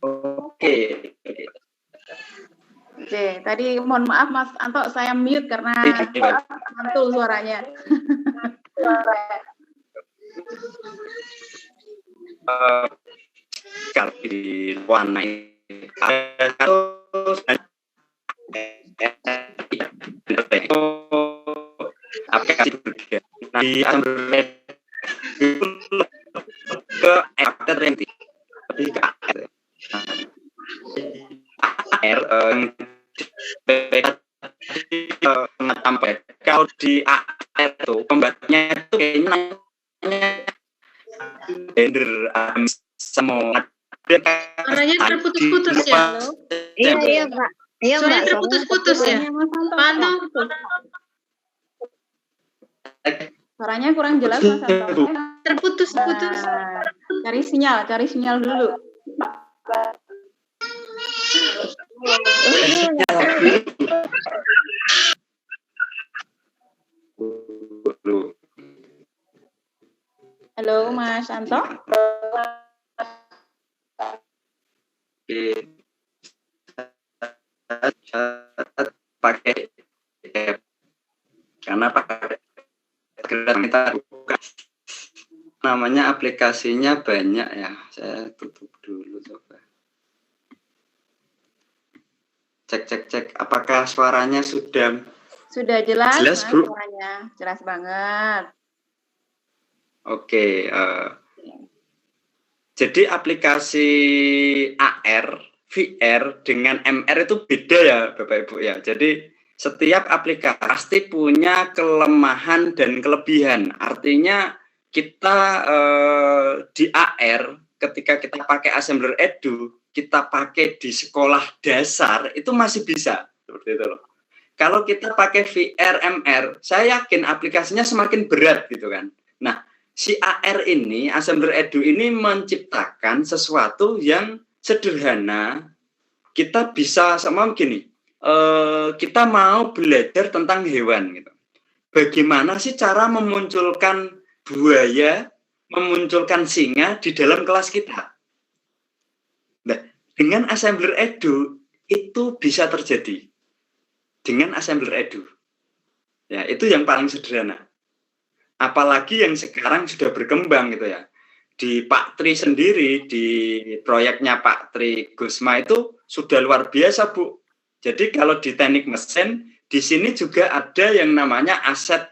Oke. Oke, tadi mohon maaf Mas Anto, saya mute karena mantul suaranya. Kalau di warna aplikasi di ke sampai kalau di AR itu pembatasnya itu kayaknya semua Suaranya terputus-putus ya. Iya Pak. Iya Mbak. Suaranya terputus-putus ya. Panto. Suaranya kurang jelas Mas Anto. Terputus-putus. Cari sinyal dulu. Halo Mas Anto. Pakai karena pakai kita buka namanya aplikasinya banyak ya. Saya tutup dulu coba. Cek apakah suaranya sudah jelas jelas Mas, Bu? suaranya jelas banget. Oke, jadi aplikasi AR, VR dengan MR itu beda ya Bapak Ibu ya. Jadi setiap aplikasi pasti punya kelemahan dan kelebihan. Artinya kita di AR ketika kita pakai Assembler Edu, kita pakai di sekolah dasar itu masih bisa seperti itu loh. Kalau kita pakai VR, MR, saya yakin aplikasinya semakin berat gitu kan. Nah, si AR ini, Assembler Edu ini menciptakan sesuatu yang sederhana. Kita bisa sama begini, kita mau belajar tentang hewan gitu. Bagaimana sih cara memunculkan buaya, memunculkan singa di dalam kelas kita? Nah, dengan Assembler Edu itu bisa terjadi. Dengan Assembler Edu. Ya, itu yang paling sederhana. Apalagi yang sekarang sudah berkembang gitu ya. Di Pak Tri sendiri, di proyeknya Pak Tri Gusma itu sudah luar biasa Bu. Jadi kalau di teknik mesin, di sini juga ada yang namanya aset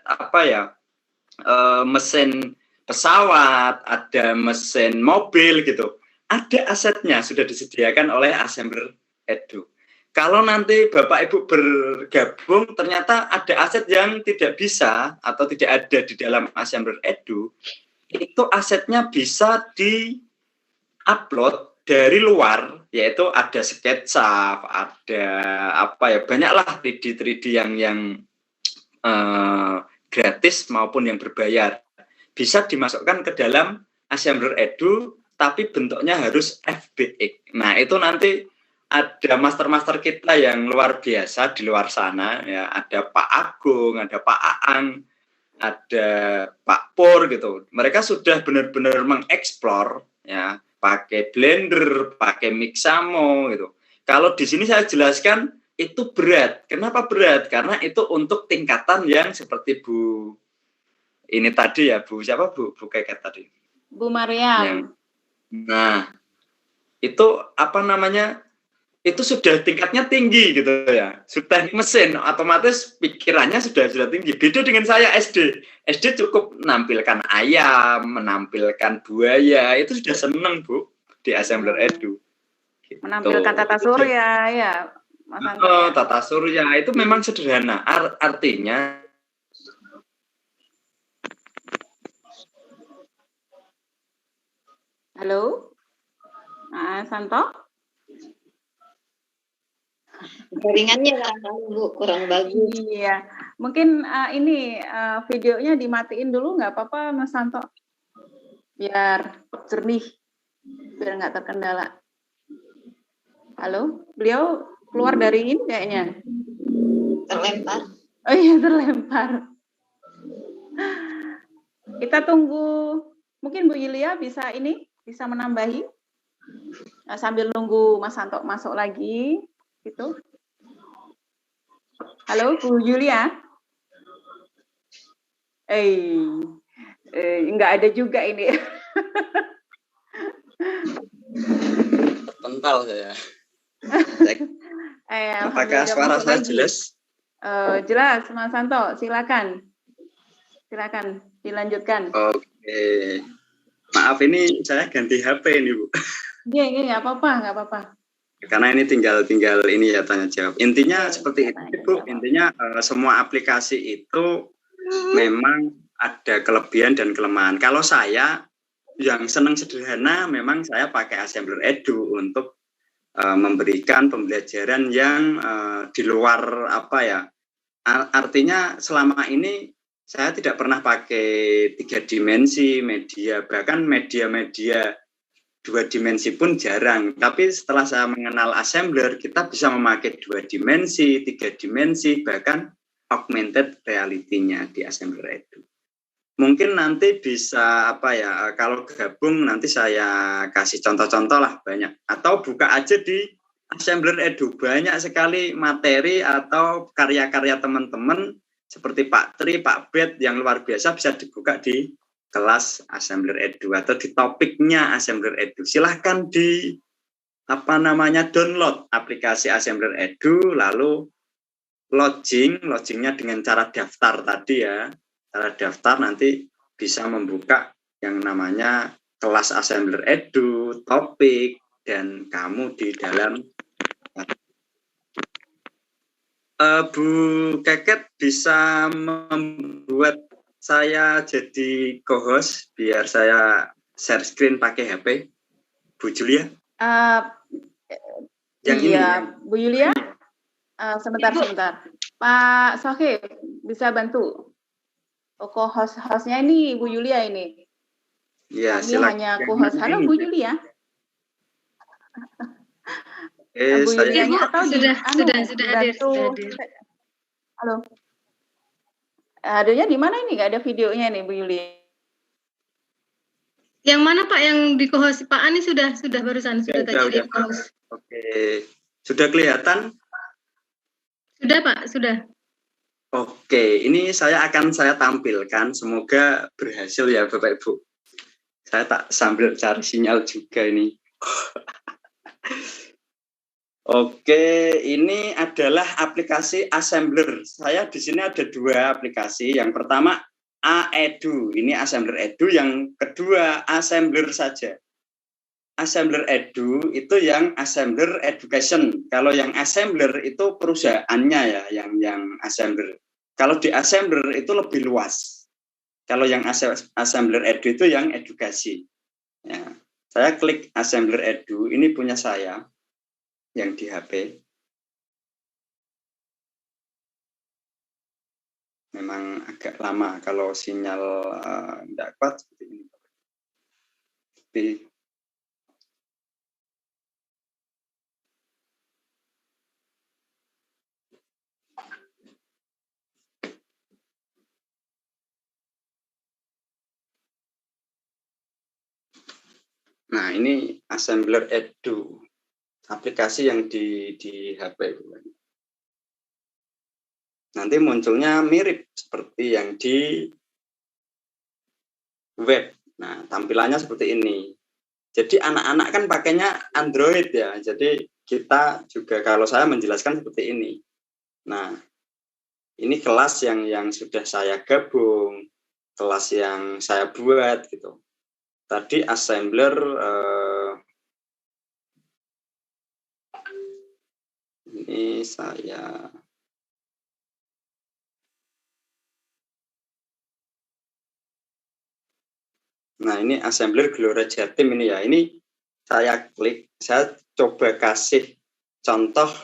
mesin pesawat, ada mesin mobil gitu. Ada asetnya sudah disediakan oleh Assembler Edu. Kalau nanti Bapak Ibu bergabung, ternyata ada aset yang tidak bisa atau tidak ada di dalam Assembler Edu, itu asetnya bisa di-upload dari luar, yaitu ada SketchUp, ada banyaklah 3D yang gratis maupun yang berbayar. Bisa dimasukkan ke dalam Assembler Edu, tapi bentuknya harus FBX. Nah, itu nanti ada master-master kita yang luar biasa di luar sana, ya. Ada Pak Agung, ada Pak Aan, ada Pak Pur gitu. Mereka sudah benar-benar mengeksplor, ya, pakai Blender, pakai Mixamo gitu. Kalau di sini saya jelaskan itu berat. Kenapa berat? Karena itu untuk tingkatan yang seperti Bu ini tadi ya, Bu siapa Bu Keket tadi? Bu Mariam. Nah, itu itu sudah tingkatnya tinggi gitu ya. Sudah mesin, otomatis pikirannya sudah tinggi. Beda dengan saya SD. SD cukup menampilkan ayam, menampilkan buaya, itu sudah seneng Bu di Assembler Edu. Gitu. Menampilkan tata surya ya. Tata surya itu memang sederhana. Artinya halo, Santo? Jaringannya Bu, kurang bagus. Iya, mungkin ini videonya dimatiin dulu nggak apa-apa Mas Santo, biar jernih, biar nggak terkendala. Halo, beliau keluar dari ini kayaknya. Terlempar. Oh iya, terlempar. Kita tunggu, mungkin Bu Yulia bisa menambahi sambil nunggu Mas Santo masuk lagi, gitu. Halo Bu Yulia. Nggak ada juga ini. Terpental saya. Apakah suara saya jelas? Jelas, Mas Santo. Silakan dilanjutkan. Oke. Maaf, ini saya ganti HP ini Bu. Iya, nggak apa-apa. Karena ini tinggal ini ya tanya jawab. Intinya seperti itu Bu. Intinya semua aplikasi itu memang ada kelebihan dan kelemahan. Kalau saya yang senang sederhana, memang saya pakai Assembler Edu untuk memberikan pembelajaran yang di luar artinya selama ini saya tidak pernah pakai 3 dimensi media, bahkan media 2 dimensi pun jarang. Tapi setelah saya mengenal Assembler, kita bisa memakai 2 dimensi, 3 dimensi, bahkan augmented reality-nya di Assembler Edu. Mungkin nanti bisa kalau gabung nanti saya kasih contoh-contoh lah banyak. Atau buka aja di Assembler Edu, banyak sekali materi atau karya-karya teman-teman seperti Pak Tri, Pak Bet yang luar biasa bisa dibuka di kelas Assembler Edu atau di topiknya Assembler Edu. Silahkan download aplikasi Assembler Edu, lalu logingnya dengan cara daftar tadi ya. Cara daftar nanti bisa membuka yang namanya kelas Assembler Edu, topik, dan kamu di dalam. Bu Keket bisa membuat saya jadi co-host biar saya share screen pakai HP. Bu Julia? Iya, Bu Yulia. Sebentar. Pak Sohib bisa bantu. Co-hostnya ini Bu Yulia ini. Iya, silakan. Hanya co-host. Halo Bu Yulia. Bu Yulianya atau sudah hadir. Halo. Hadirnya di mana ini? Nggak ada videonya nih Bu Yulia. Yang mana Pak yang di co-host? Pak Ani sudah barusan tadi di co-host. Oke. Sudah kelihatan? Sudah Pak, sudah. Oke, ini saya tampilkan, semoga berhasil ya Bapak Ibu. Saya sambil cari sinyal juga ini. Oke, ini adalah aplikasi Assembler. Saya di sini ada 2 aplikasi. Yang pertama Aedu, ini Assembler Edu. Yang kedua Assembler saja. Assembler Edu itu yang Assembler Education. Kalau yang Assembler itu perusahaannya ya, yang Assembler. Kalau di Assembler itu lebih luas. Kalau yang Assembler Edu itu yang edukasi. Ya, saya klik Assembler Edu, ini punya saya yang di HP. Memang agak lama kalau sinyal tidak kuat seperti ini. Tapi nah, ini Assembler Edu, aplikasi yang di HP. Nanti munculnya mirip seperti yang di web. Nah, tampilannya seperti ini. Jadi anak-anak kan pakainya Android ya. Jadi kita juga, kalau saya menjelaskan seperti ini. Nah, ini kelas yang sudah saya gabung, kelas yang saya buat gitu. Tadi assembler ini saya ini assembler Gelora Jatim ini ya. Ini saya klik, saya coba kasih contoh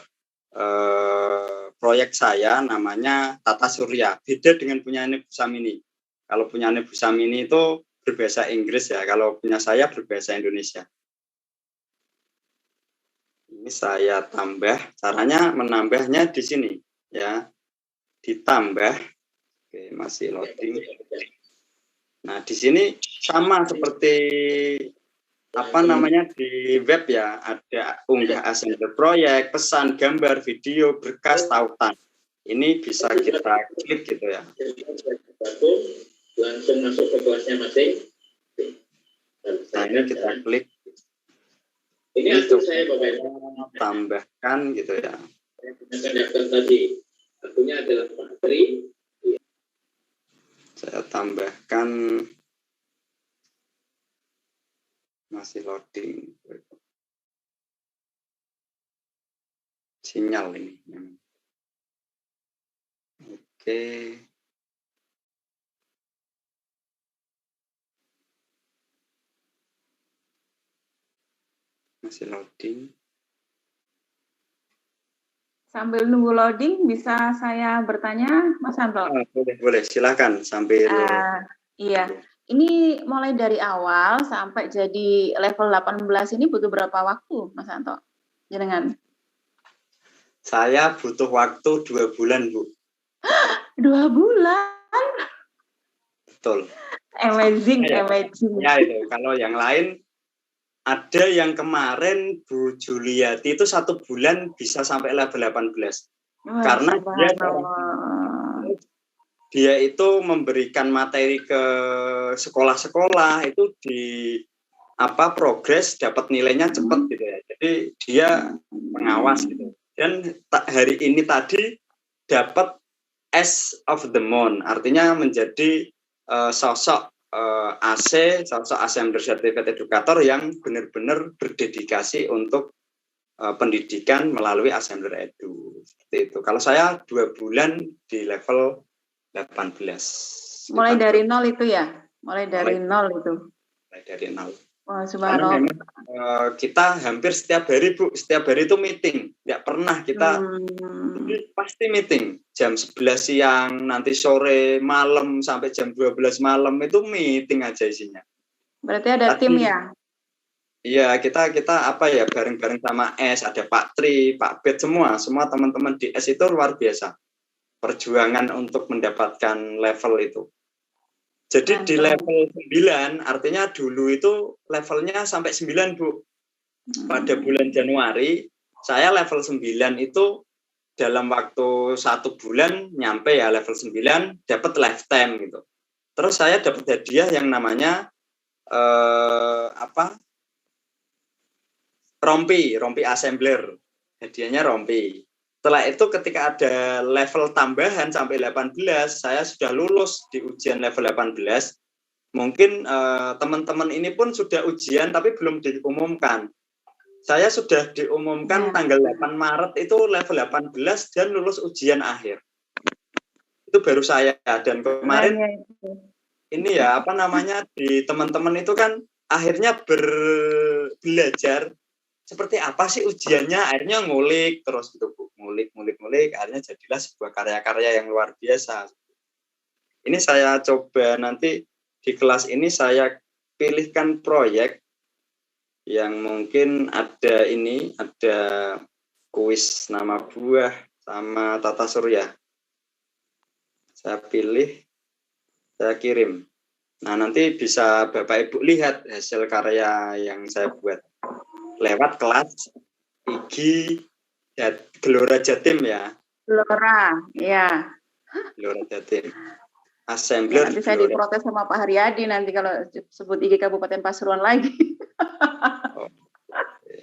proyek saya namanya Tata Surya. Beda dengan punya Bu Samini. Kalau punya Bu Samini itu berbahasa Inggris ya, kalau punya saya berbahasa Indonesia. Ini saya tambah, caranya menambahnya di sini ya, ditambah. Oke, masih loading. Nah, di sini sama seperti apa namanya di web ya, ada unggah assembler proyek, pesan, gambar, video, berkas, tautan. Ini bisa kita klik gitu ya. Langsung masuk ke kelasnya masing. Nah, ini kita klik. Ini akun saya Bapak Ibu. Tambahkan gitu ya. Saya daftar tadi. Akunnya adalah Pak Tri. Saya tambahkan, masih loading. Sinyal ini. Oke. Masih loading. Sambil nunggu loading, bisa saya bertanya, Mas Anto? Boleh, silakan sambil. Iya, ini mulai dari awal sampai jadi level 18 ini butuh berapa waktu, Mas Anto? Jenengan? Saya butuh waktu 2 bulan, Bu. 2 bulan? Betul. Amazing. Ya itu. Kalau yang lain, ada yang kemarin Bu Juliati itu 1 bulan bisa sampai level 18. Wah, karena dia itu memberikan materi ke sekolah-sekolah itu di progres dapat nilainya cepat gitu ya. Jadi dia pengawas gitu. Dan hari ini tadi dapat S of the Month, artinya menjadi sosok AC, sosok Assembler Certified Educator yang benar-benar berdedikasi untuk pendidikan melalui Assembler Edu. Seperti itu. Kalau saya 2 bulan di level 18. Mulai dari 0 itu ya? Mulai dari 0 itu? Mulai dari 0. Wah, subhanallah. Kita hampir setiap hari, Bu, setiap hari itu meeting. Tidak pernah kita pasti meeting. Jam 11 siang, nanti sore, malam, sampai jam 12 malam itu meeting aja isinya. Berarti ada tim ya? Iya, kita bareng-bareng sama S, ada Pak Tri, Pak Bet, semua teman-teman di S itu luar biasa. Perjuangan untuk mendapatkan level itu. Jadi di level 9, artinya dulu itu levelnya sampai 9, Bu. Pada bulan Januari, saya level 9 itu dalam waktu 1 bulan nyampe ya level 9, dapat lifetime gitu. Terus saya dapat hadiah yang namanya rompi assembler. Hadiahnya rompi. Setelah itu ketika ada level tambahan sampai 18, saya sudah lulus di ujian level 18. Mungkin teman-teman ini pun sudah ujian tapi belum diumumkan. Saya sudah diumumkan tanggal 8 Maret itu level 18 dan lulus ujian akhir. Itu baru saya. Dan kemarin ini ya apa namanya di teman-teman itu kan akhirnya belajar seperti apa sih ujiannya, akhirnya ngulik terus gitu Bu. Ngulik, akhirnya jadilah sebuah karya-karya yang luar biasa. Ini saya coba nanti di kelas ini saya pilihkan proyek yang mungkin ada kuis nama buah sama tata surya. Saya pilih, saya kirim. Nah, nanti bisa Bapak Ibu lihat hasil karya yang saya buat lewat kelas IG Gelora Jatim ya. Gelora, ya. Gelora Jatim. Assembler. Nanti saya diprotes sama Pak Haryadi nanti kalau sebut IG Kabupaten Pasuruan lagi. Oh,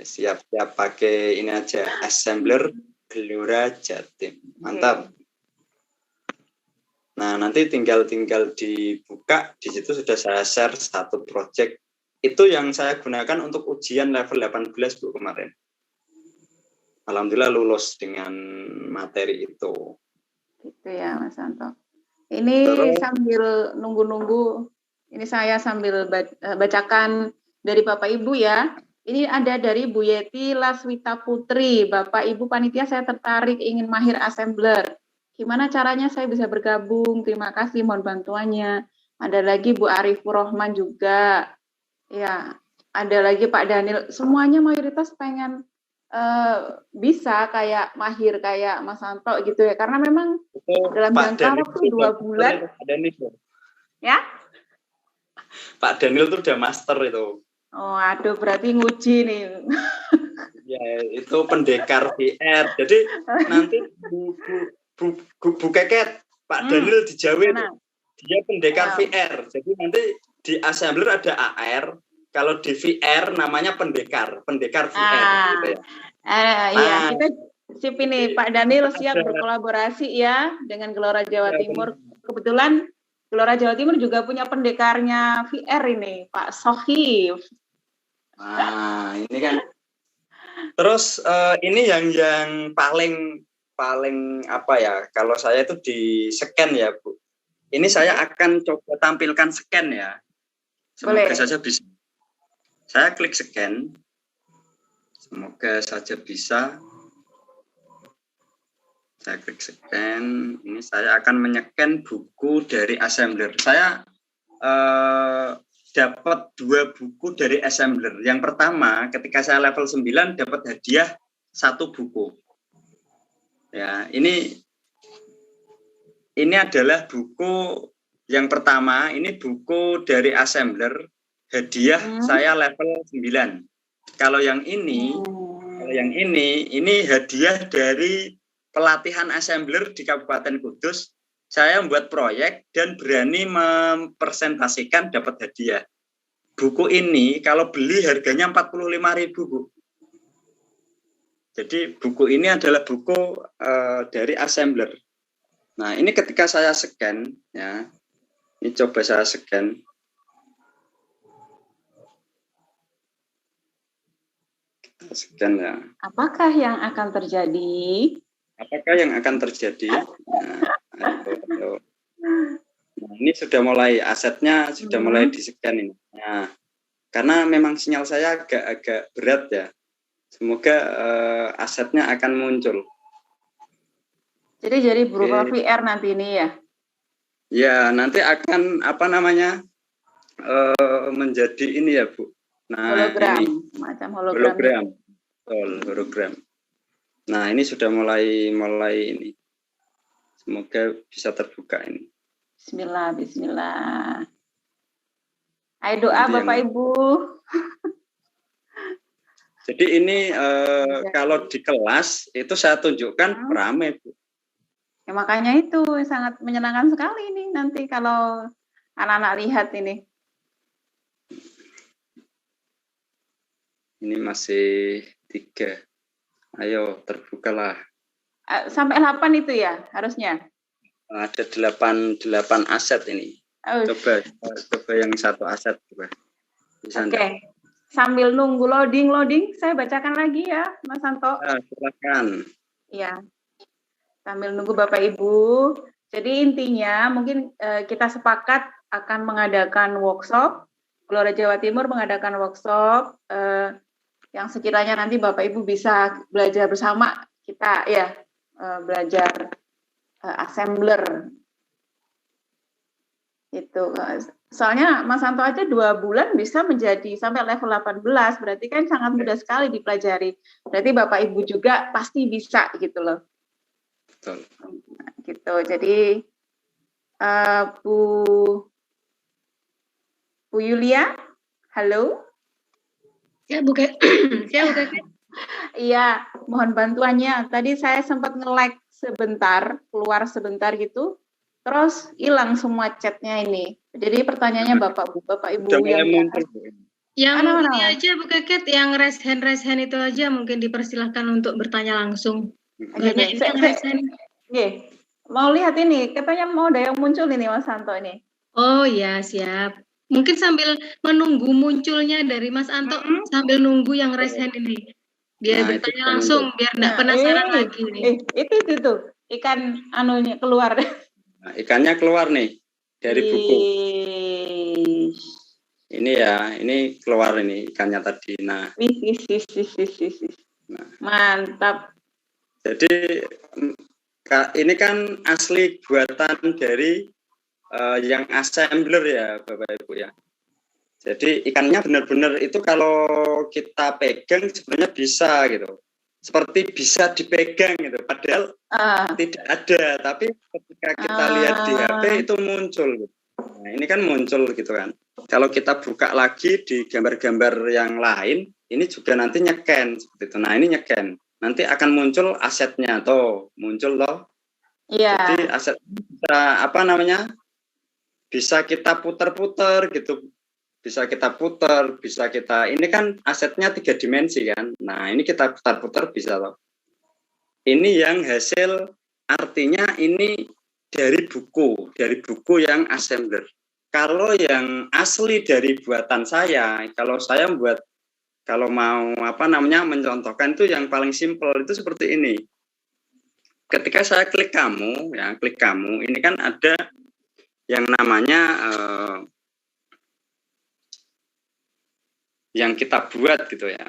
siap-siap pakai ini aja, Assembler Gelora Jatim. Mantap. Nah, nanti tinggal dibuka, di situ sudah saya share satu project. Itu yang saya gunakan untuk ujian level 18 Bu kemarin. Alhamdulillah lulus dengan materi itu. Gitu ya Mas Santo. Ini terus, sambil nunggu-nunggu, ini saya sambil bacakan dari Bapak Ibu ya. Ini ada dari Bu Yeti Laswita Putri. Bapak Ibu panitia, saya tertarik ingin mahir assembler. Gimana caranya saya bisa bergabung? Terima kasih, mohon bantuannya. Ada lagi Bu Arifur Rahman juga. Ya, ada lagi Pak Daniel. Semuanya mayoritas pengen bisa kayak mahir kayak Mas Santo gitu ya. Karena memang dalam jangka waktu 2 bulan. Ya? Pak Daniel tuh udah master itu. Oh, aduh, berarti nguji nih. Ya, itu pendekar VR. Jadi nanti Bu Keket, Pak Daniel dijawab. Dia pendekar VR. Jadi nanti di assembler ada AR. Kalau di VR namanya pendekar VR gitu ya. Iya, kita sip ini Pak Daniel siap berkolaborasi ya dengan Gelora Jawa Timur. Kebetulan Gelora Jawa Timur juga punya pendekarnya VR ini, Pak Sohif. Nah, ini kan. Terus ini yang paling apa ya? Kalau saya itu di scan ya, Bu. Ini saya akan coba tampilkan scan ya. Semoga saja bisa. Saya klik scan. Semoga saja bisa. Saya klik scan. Ini saya akan menyeken buku dari assembler. Saya dapat 2 buku dari assembler. Yang pertama, ketika saya level 9 dapat hadiah 1 buku. Ya, ini adalah buku yang pertama. Ini buku dari assembler. Hadiah saya level 9. Kalau yang ini hadiah dari pelatihan assembler di Kabupaten Kudus. Saya membuat proyek dan berani mempresentasikan dapat hadiah. Buku ini kalau beli harganya 45.000, Bu. Jadi buku ini adalah buku dari assembler. Nah, ini ketika saya scan ya. Ini coba saya scan. Sekian ya. Apakah yang akan terjadi? Nah, ini sudah mulai asetnya sudah mulai di-scan ini. Nah, karena memang sinyal saya agak berat ya. Semoga asetnya akan muncul. Jadi berupa VR nanti ini ya? Ya, nanti akan menjadi ini ya, Bu. Nah, hologram, ini macam hologram. Hologram. Nah, ini sudah mulai ini. Semoga bisa terbuka ini. Bismillah. Ayo doa Bapak Ibu. Jadi ini kalau di kelas itu saya tunjukkan rame, Bu. Ya, makanya itu sangat menyenangkan sekali ini nanti kalau anak-anak lihat ini. Ini masih 3. Ayo, terbukalah. Sampai 8 itu ya, harusnya? Ada 8 aset ini. Coba yang 1 aset. Oke. Sambil nunggu loading, saya bacakan lagi ya, Mas Santo. Silakan. Iya. Sambil nunggu Bapak Ibu, Jadi intinya mungkin kita sepakat akan mengadakan workshop, Gelora Jawa Timur mengadakan workshop yang sekiranya nanti Bapak Ibu bisa belajar bersama kita ya, belajar assembler. Itu. Soalnya Mas Santo aja 2 bulan bisa menjadi sampai level 18, berarti kan sangat mudah sekali dipelajari. Berarti Bapak Ibu juga pasti bisa gitu loh. Betul. Gitu. Jadi Bu Yulia, halo. Ya, Bu Ket. Iya, mohon bantuannya. Tadi saya sempat nge-lag sebentar, keluar sebentar gitu. Terus hilang semua chatnya ini. Jadi pertanyaannya Bapak Ibu yang ini aja Bu Keket, yang raise hand itu aja mungkin dipersilahkan untuk bertanya langsung. Banyak yang raise hand. Mau lihat ini, katanya mau ada yang muncul ini Mas Santo ini. Oh ya, siap. Mungkin sambil menunggu munculnya dari Mas Anto, sambil nunggu yang raise hand ini. Biar bertanya langsung, biar enggak penasaran lagi nih. Itu tuh, ikan anunya keluar. Nah, ikannya keluar nih dari buku. Ini ya, ini keluar ini ikannya tadi. Nah, mantap. Jadi ini kan asli buatan dari yang assembler ya, Bapak Ibu ya. Jadi ikannya benar-benar itu kalau kita pegang sebenarnya bisa gitu. Seperti bisa dipegang gitu, padahal tidak ada, tapi ketika kita lihat di HP itu muncul gitu. Nah, ini kan muncul gitu kan. Kalau kita buka lagi di gambar-gambar yang lain, ini juga nanti nyeken seperti itu. Nah, ini nyeken. Nanti akan muncul asetnya tuh, muncul loh. Iya. Jadi aset bisa bisa kita putar-putar gitu. Bisa kita putar, bisa kita, ini kan asetnya 3 dimensi kan. Nah, ini kita putar-putar bisa loh. Ini yang hasil, artinya ini dari buku yang assembler. Kalau yang asli dari buatan saya, kalau saya kalau mau mencontohkan itu yang paling simpel itu seperti ini. Ketika saya klik kamu, ini kan ada yang namanya yang kita buat gitu ya.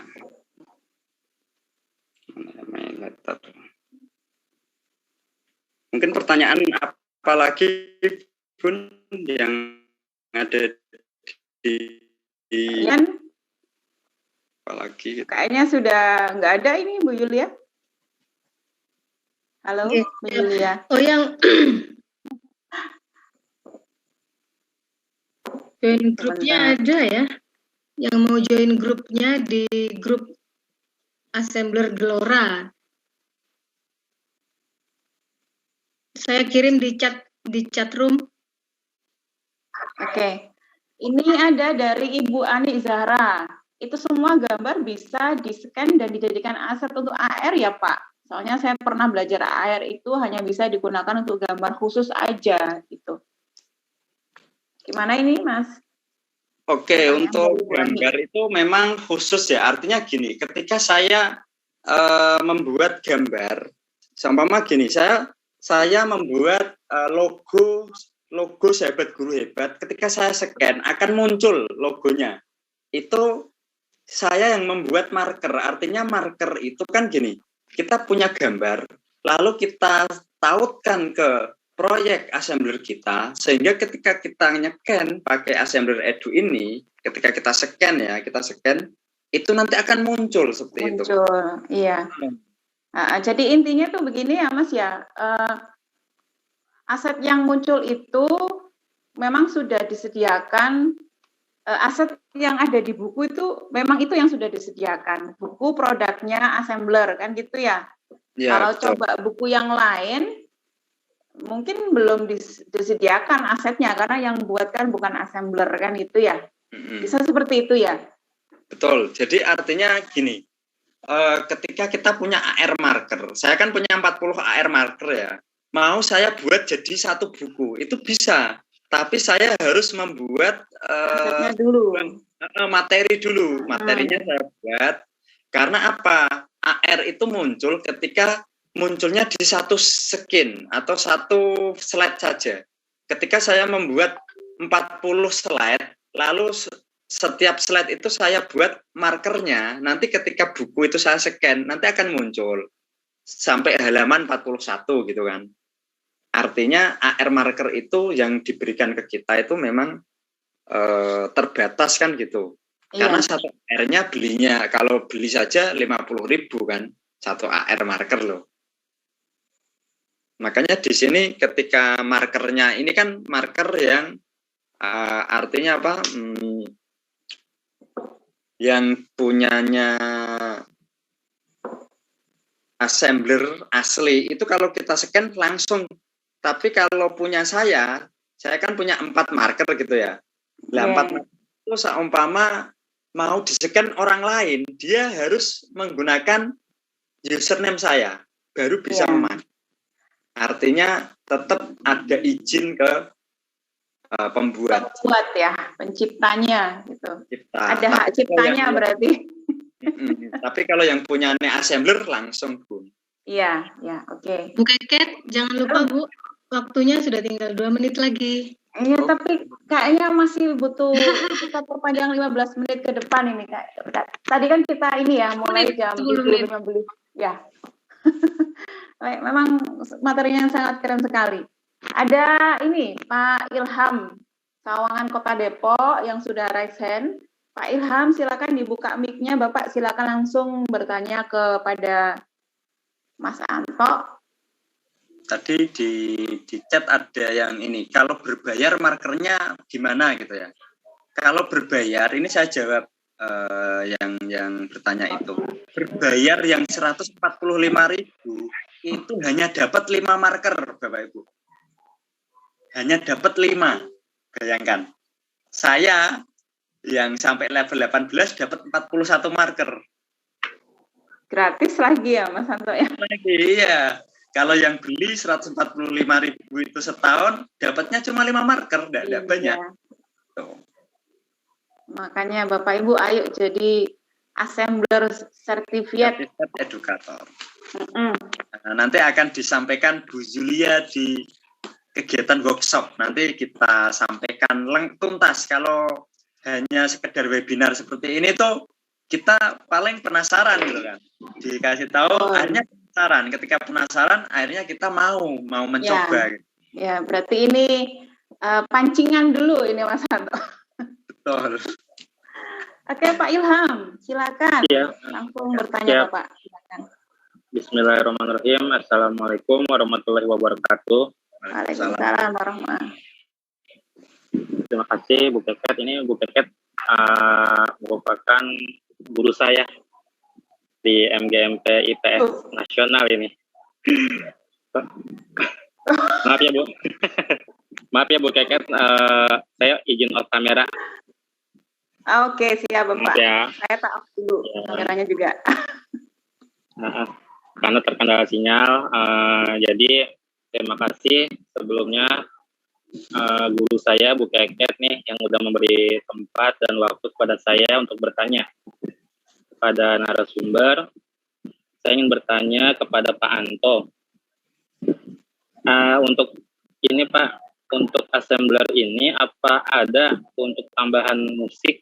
Mungkin pertanyaan apa lagi Bun yang ada di apalagi gitu. Kayaknya sudah nggak ada ini Bu Yulia. Halo Bu Yulia. Oh, yang join grupnya ada ya? Yang mau join grupnya di grup Assembler Gelora. Saya kirim di chat room. Oke. Ini ada dari Ibu Ani Zahra. Itu semua gambar bisa di-scan dan dijadikan aset untuk AR ya, Pak? Soalnya saya pernah belajar AR itu hanya bisa digunakan untuk gambar khusus aja gitu. Gimana ini, Mas? Oke, untuk gambar itu memang khusus ya. Artinya gini, ketika saya membuat gambar, seumpama gini, saya membuat logo Sahabat Guru Hebat. Ketika saya scan akan muncul logonya. Itu saya yang membuat marker. Artinya marker itu kan gini, kita punya gambar, lalu kita tautkan ke proyek assembler kita, sehingga ketika kita nge-scan pakai assembler edu ini, ketika kita scan, itu nanti akan muncul seperti itu. Iya. Jadi intinya tuh begini ya Mas ya, aset yang muncul itu memang sudah disediakan, aset yang ada di buku itu memang itu yang sudah disediakan, buku produknya assembler kan gitu ya. Kalau coba buku yang lain, mungkin belum disediakan asetnya karena yang buat kan bukan assembler kan itu ya. Bisa seperti itu ya. Betul. Jadi artinya gini, ketika kita punya AR marker, saya kan punya 40 AR marker ya. Mau saya buat jadi satu buku, itu bisa. Tapi saya harus membuat materi dulu. Materinya saya buat. Karena apa? AR itu muncul ketika munculnya di satu skin atau satu slide saja. Ketika saya membuat 40 slide, lalu setiap slide itu saya buat markernya, nanti ketika buku itu saya scan, nanti akan muncul sampai halaman 41 gitu kan. Artinya AR marker itu yang diberikan ke kita itu memang terbatas kan gitu. Karena satu AR-nya belinya, kalau beli saja 50.000 kan, satu AR marker loh. Makanya di sini ketika markernya ini kan marker yang artinya apa? Yang punyanya assembler asli itu kalau kita scan langsung. Tapi kalau punya saya kan punya 4 marker gitu ya. Nah, 4 marker itu seumpama mau di-scan orang lain, dia harus menggunakan username saya, baru bisa memakai. Artinya tetap ada izin ke pembuat ya, penciptanya gitu. Ada hak ciptanya berarti. Tapi kalau yang punya assembler langsung Bu. Iya, oke. Bu Keket, jangan lupa Bu, waktunya sudah tinggal 2 menit lagi. Iya, tapi kayaknya masih butuh kita perpanjang 15 menit ke depan ini Kak. Tadi kan kita ini ya mulai jam 10.15. Ya. Memang materinya sangat keren sekali. Ada ini Pak Ilham Sawangan Kota Depok yang sudah raise hand. Pak Ilham, silakan dibuka mic-nya. Bapak silakan langsung bertanya kepada Mas Anto. Tadi di chat ada yang ini, kalau berbayar markernya gimana gitu ya. Kalau berbayar, ini saya jawab yang bertanya itu. Berbayar yang 145.000 itu hanya dapat 5 marker, Bapak Ibu. Hanya dapat 5. Bayangkan. Saya yang sampai level 18 dapat 41 marker. Gratis lagi ya Mas Anto ya? Iya. Kalau yang beli 145.000 itu setahun, dapatnya cuma 5 marker, tidak banyak. Tuh. Makanya Bapak Ibu ayo jadi assembler sertifikat edukator. Nah, nanti akan disampaikan Bu Julia di kegiatan workshop. Nanti kita sampaikan tuntas. Kalau hanya sekedar webinar seperti ini tuh kita paling penasaran gitu kan. Dikasih tahu akhirnya penasaran. Ketika penasaran akhirnya kita mau mencoba. Ya, berarti ini pancingan dulu ini Mas Anto. Betul. Oke, Pak Ilham, silakan. Ya. Langsung bertanya Bapak. Silakan. Bismillahirrahmanirrahim. Assalamualaikum warahmatullahi wabarakatuh. Waalaikumsalam warahmatullahi. Terima kasih Bu Keket. Ini Bu Keket merupakan guru saya di MGMP IPS Nasional ini. Maaf ya Bu. Maaf ya Bu Keket, saya izin off kamera. Oke, siap Bapak. Ya. Saya tak off dulu kameranya juga. Karena terkendala sinyal, jadi terima kasih sebelumnya guru saya Bu Keket nih yang udah memberi tempat dan waktu kepada saya untuk bertanya kepada narasumber. Saya ingin bertanya kepada Pak Anto. Untuk ini Pak, untuk assembler ini apa ada untuk tambahan musik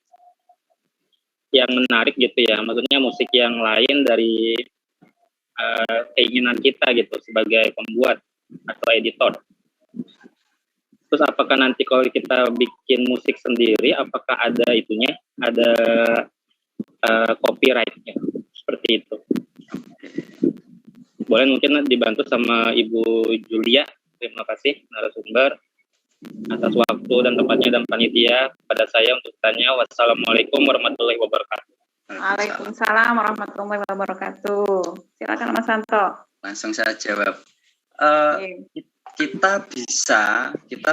yang menarik gitu ya? Maksudnya musik yang lain dari keinginan kita gitu sebagai pembuat atau editor. Terus apakah nanti kalau kita bikin musik sendiri, apakah ada itunya, ada copyright-nya seperti itu? Boleh mungkin dibantu sama Ibu Julia. Terima kasih narasumber atas waktu dan tempatnya dan panitia pada saya untuk tanya. Wassalamualaikum warahmatullahi wabarakatuh. Waalaikumsalam warahmatullahi wabarakatuh. Silakan Mas Santo. Langsung saya jawab. Kita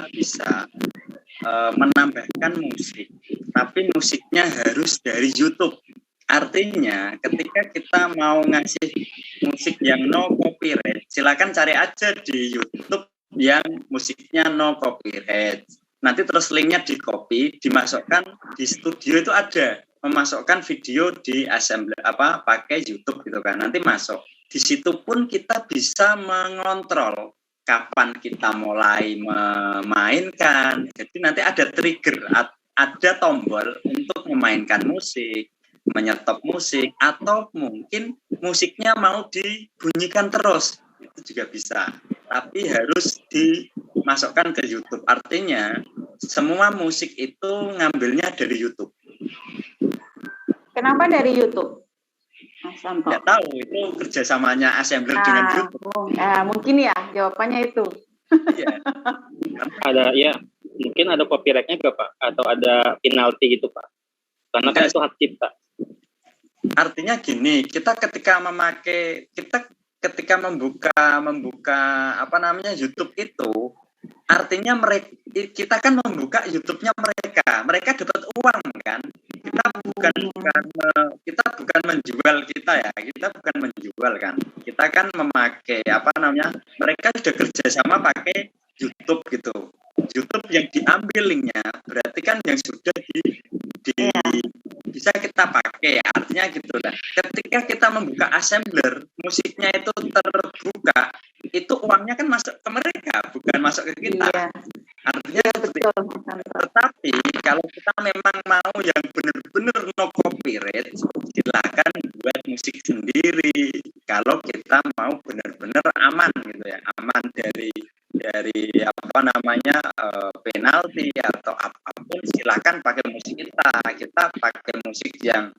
bisa menambahkan musik, tapi musiknya harus dari YouTube. Artinya ketika kita mau ngasih musik yang no copyright, silakan cari aja di YouTube yang musiknya no copyright. Nanti terus linknya di copy, dimasukkan di studio itu ada memasukkan video di assembler pakai YouTube gitu kan. Nanti masuk. di situ pun kita bisa mengontrol kapan kita mulai memainkan. Jadi nanti ada trigger, ada tombol untuk memainkan musik, menyetop musik, atau mungkin musiknya mau dibunyikan terus, itu juga bisa. Tapi harus dimasukkan ke YouTube. Artinya semua musik itu ngambilnya dari YouTube. Kenapa dari YouTube, Mas Santo? Nggak tahu, itu kerjasamanya Assembler dengan YouTube. Mungkin ya jawabannya itu. Iya. Ada ya, mungkin ada copyright-nya nggak Pak? Atau ada penalti gitu Pak? Karena kan itu hak cipta. Artinya gini, kita ketika membuka apa namanya YouTube itu, artinya kita kan membuka YouTube-nya mereka dapat uang kan. Kita bukan menjual kita bukan menjual kan. Kita kan memakai apa namanya, mereka sudah kerjasama pakai YouTube gitu. YouTube yang diambil linknya berarti kan yang sudah bisa kita pakai, artinya gitu lah. Ketika kita membuka Assembler, musiknya itu terbuka, itu uangnya kan masuk ke mereka, bukan masuk ke kita. Iya. Artinya betul. Tetapi kalau kita memang mau yang benar-benar no copyright, silakan buat musik sendiri. Kalau kita mau benar-benar aman gitu ya, aman dari apa namanya penalti atau apapun, silakan pakai musik kita pakai musik yang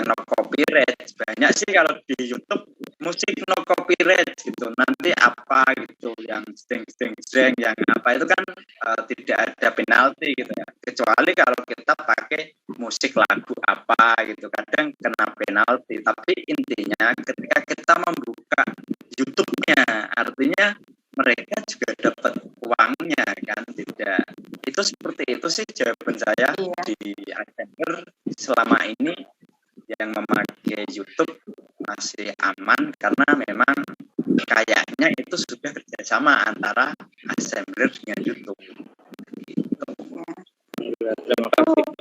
no copyright. Banyak sih kalau di YouTube musik no copyright gitu, nanti apa gitu yang string yang apa itu kan tidak ada penalti gitu ya, kecuali kalau kita pakai musik lagu apa gitu kadang kena penalti. Tapi intinya ketika kita membuka YouTube-nya, artinya mereka juga dapat uangnya kan, tidak. Itu seperti itu sih jawaban saya. Di Assembler selama ini yang memakai YouTube masih aman karena memang kayaknya itu sudah kerjasama antara Assembler dengan YouTube. Gitu. Terima kasih.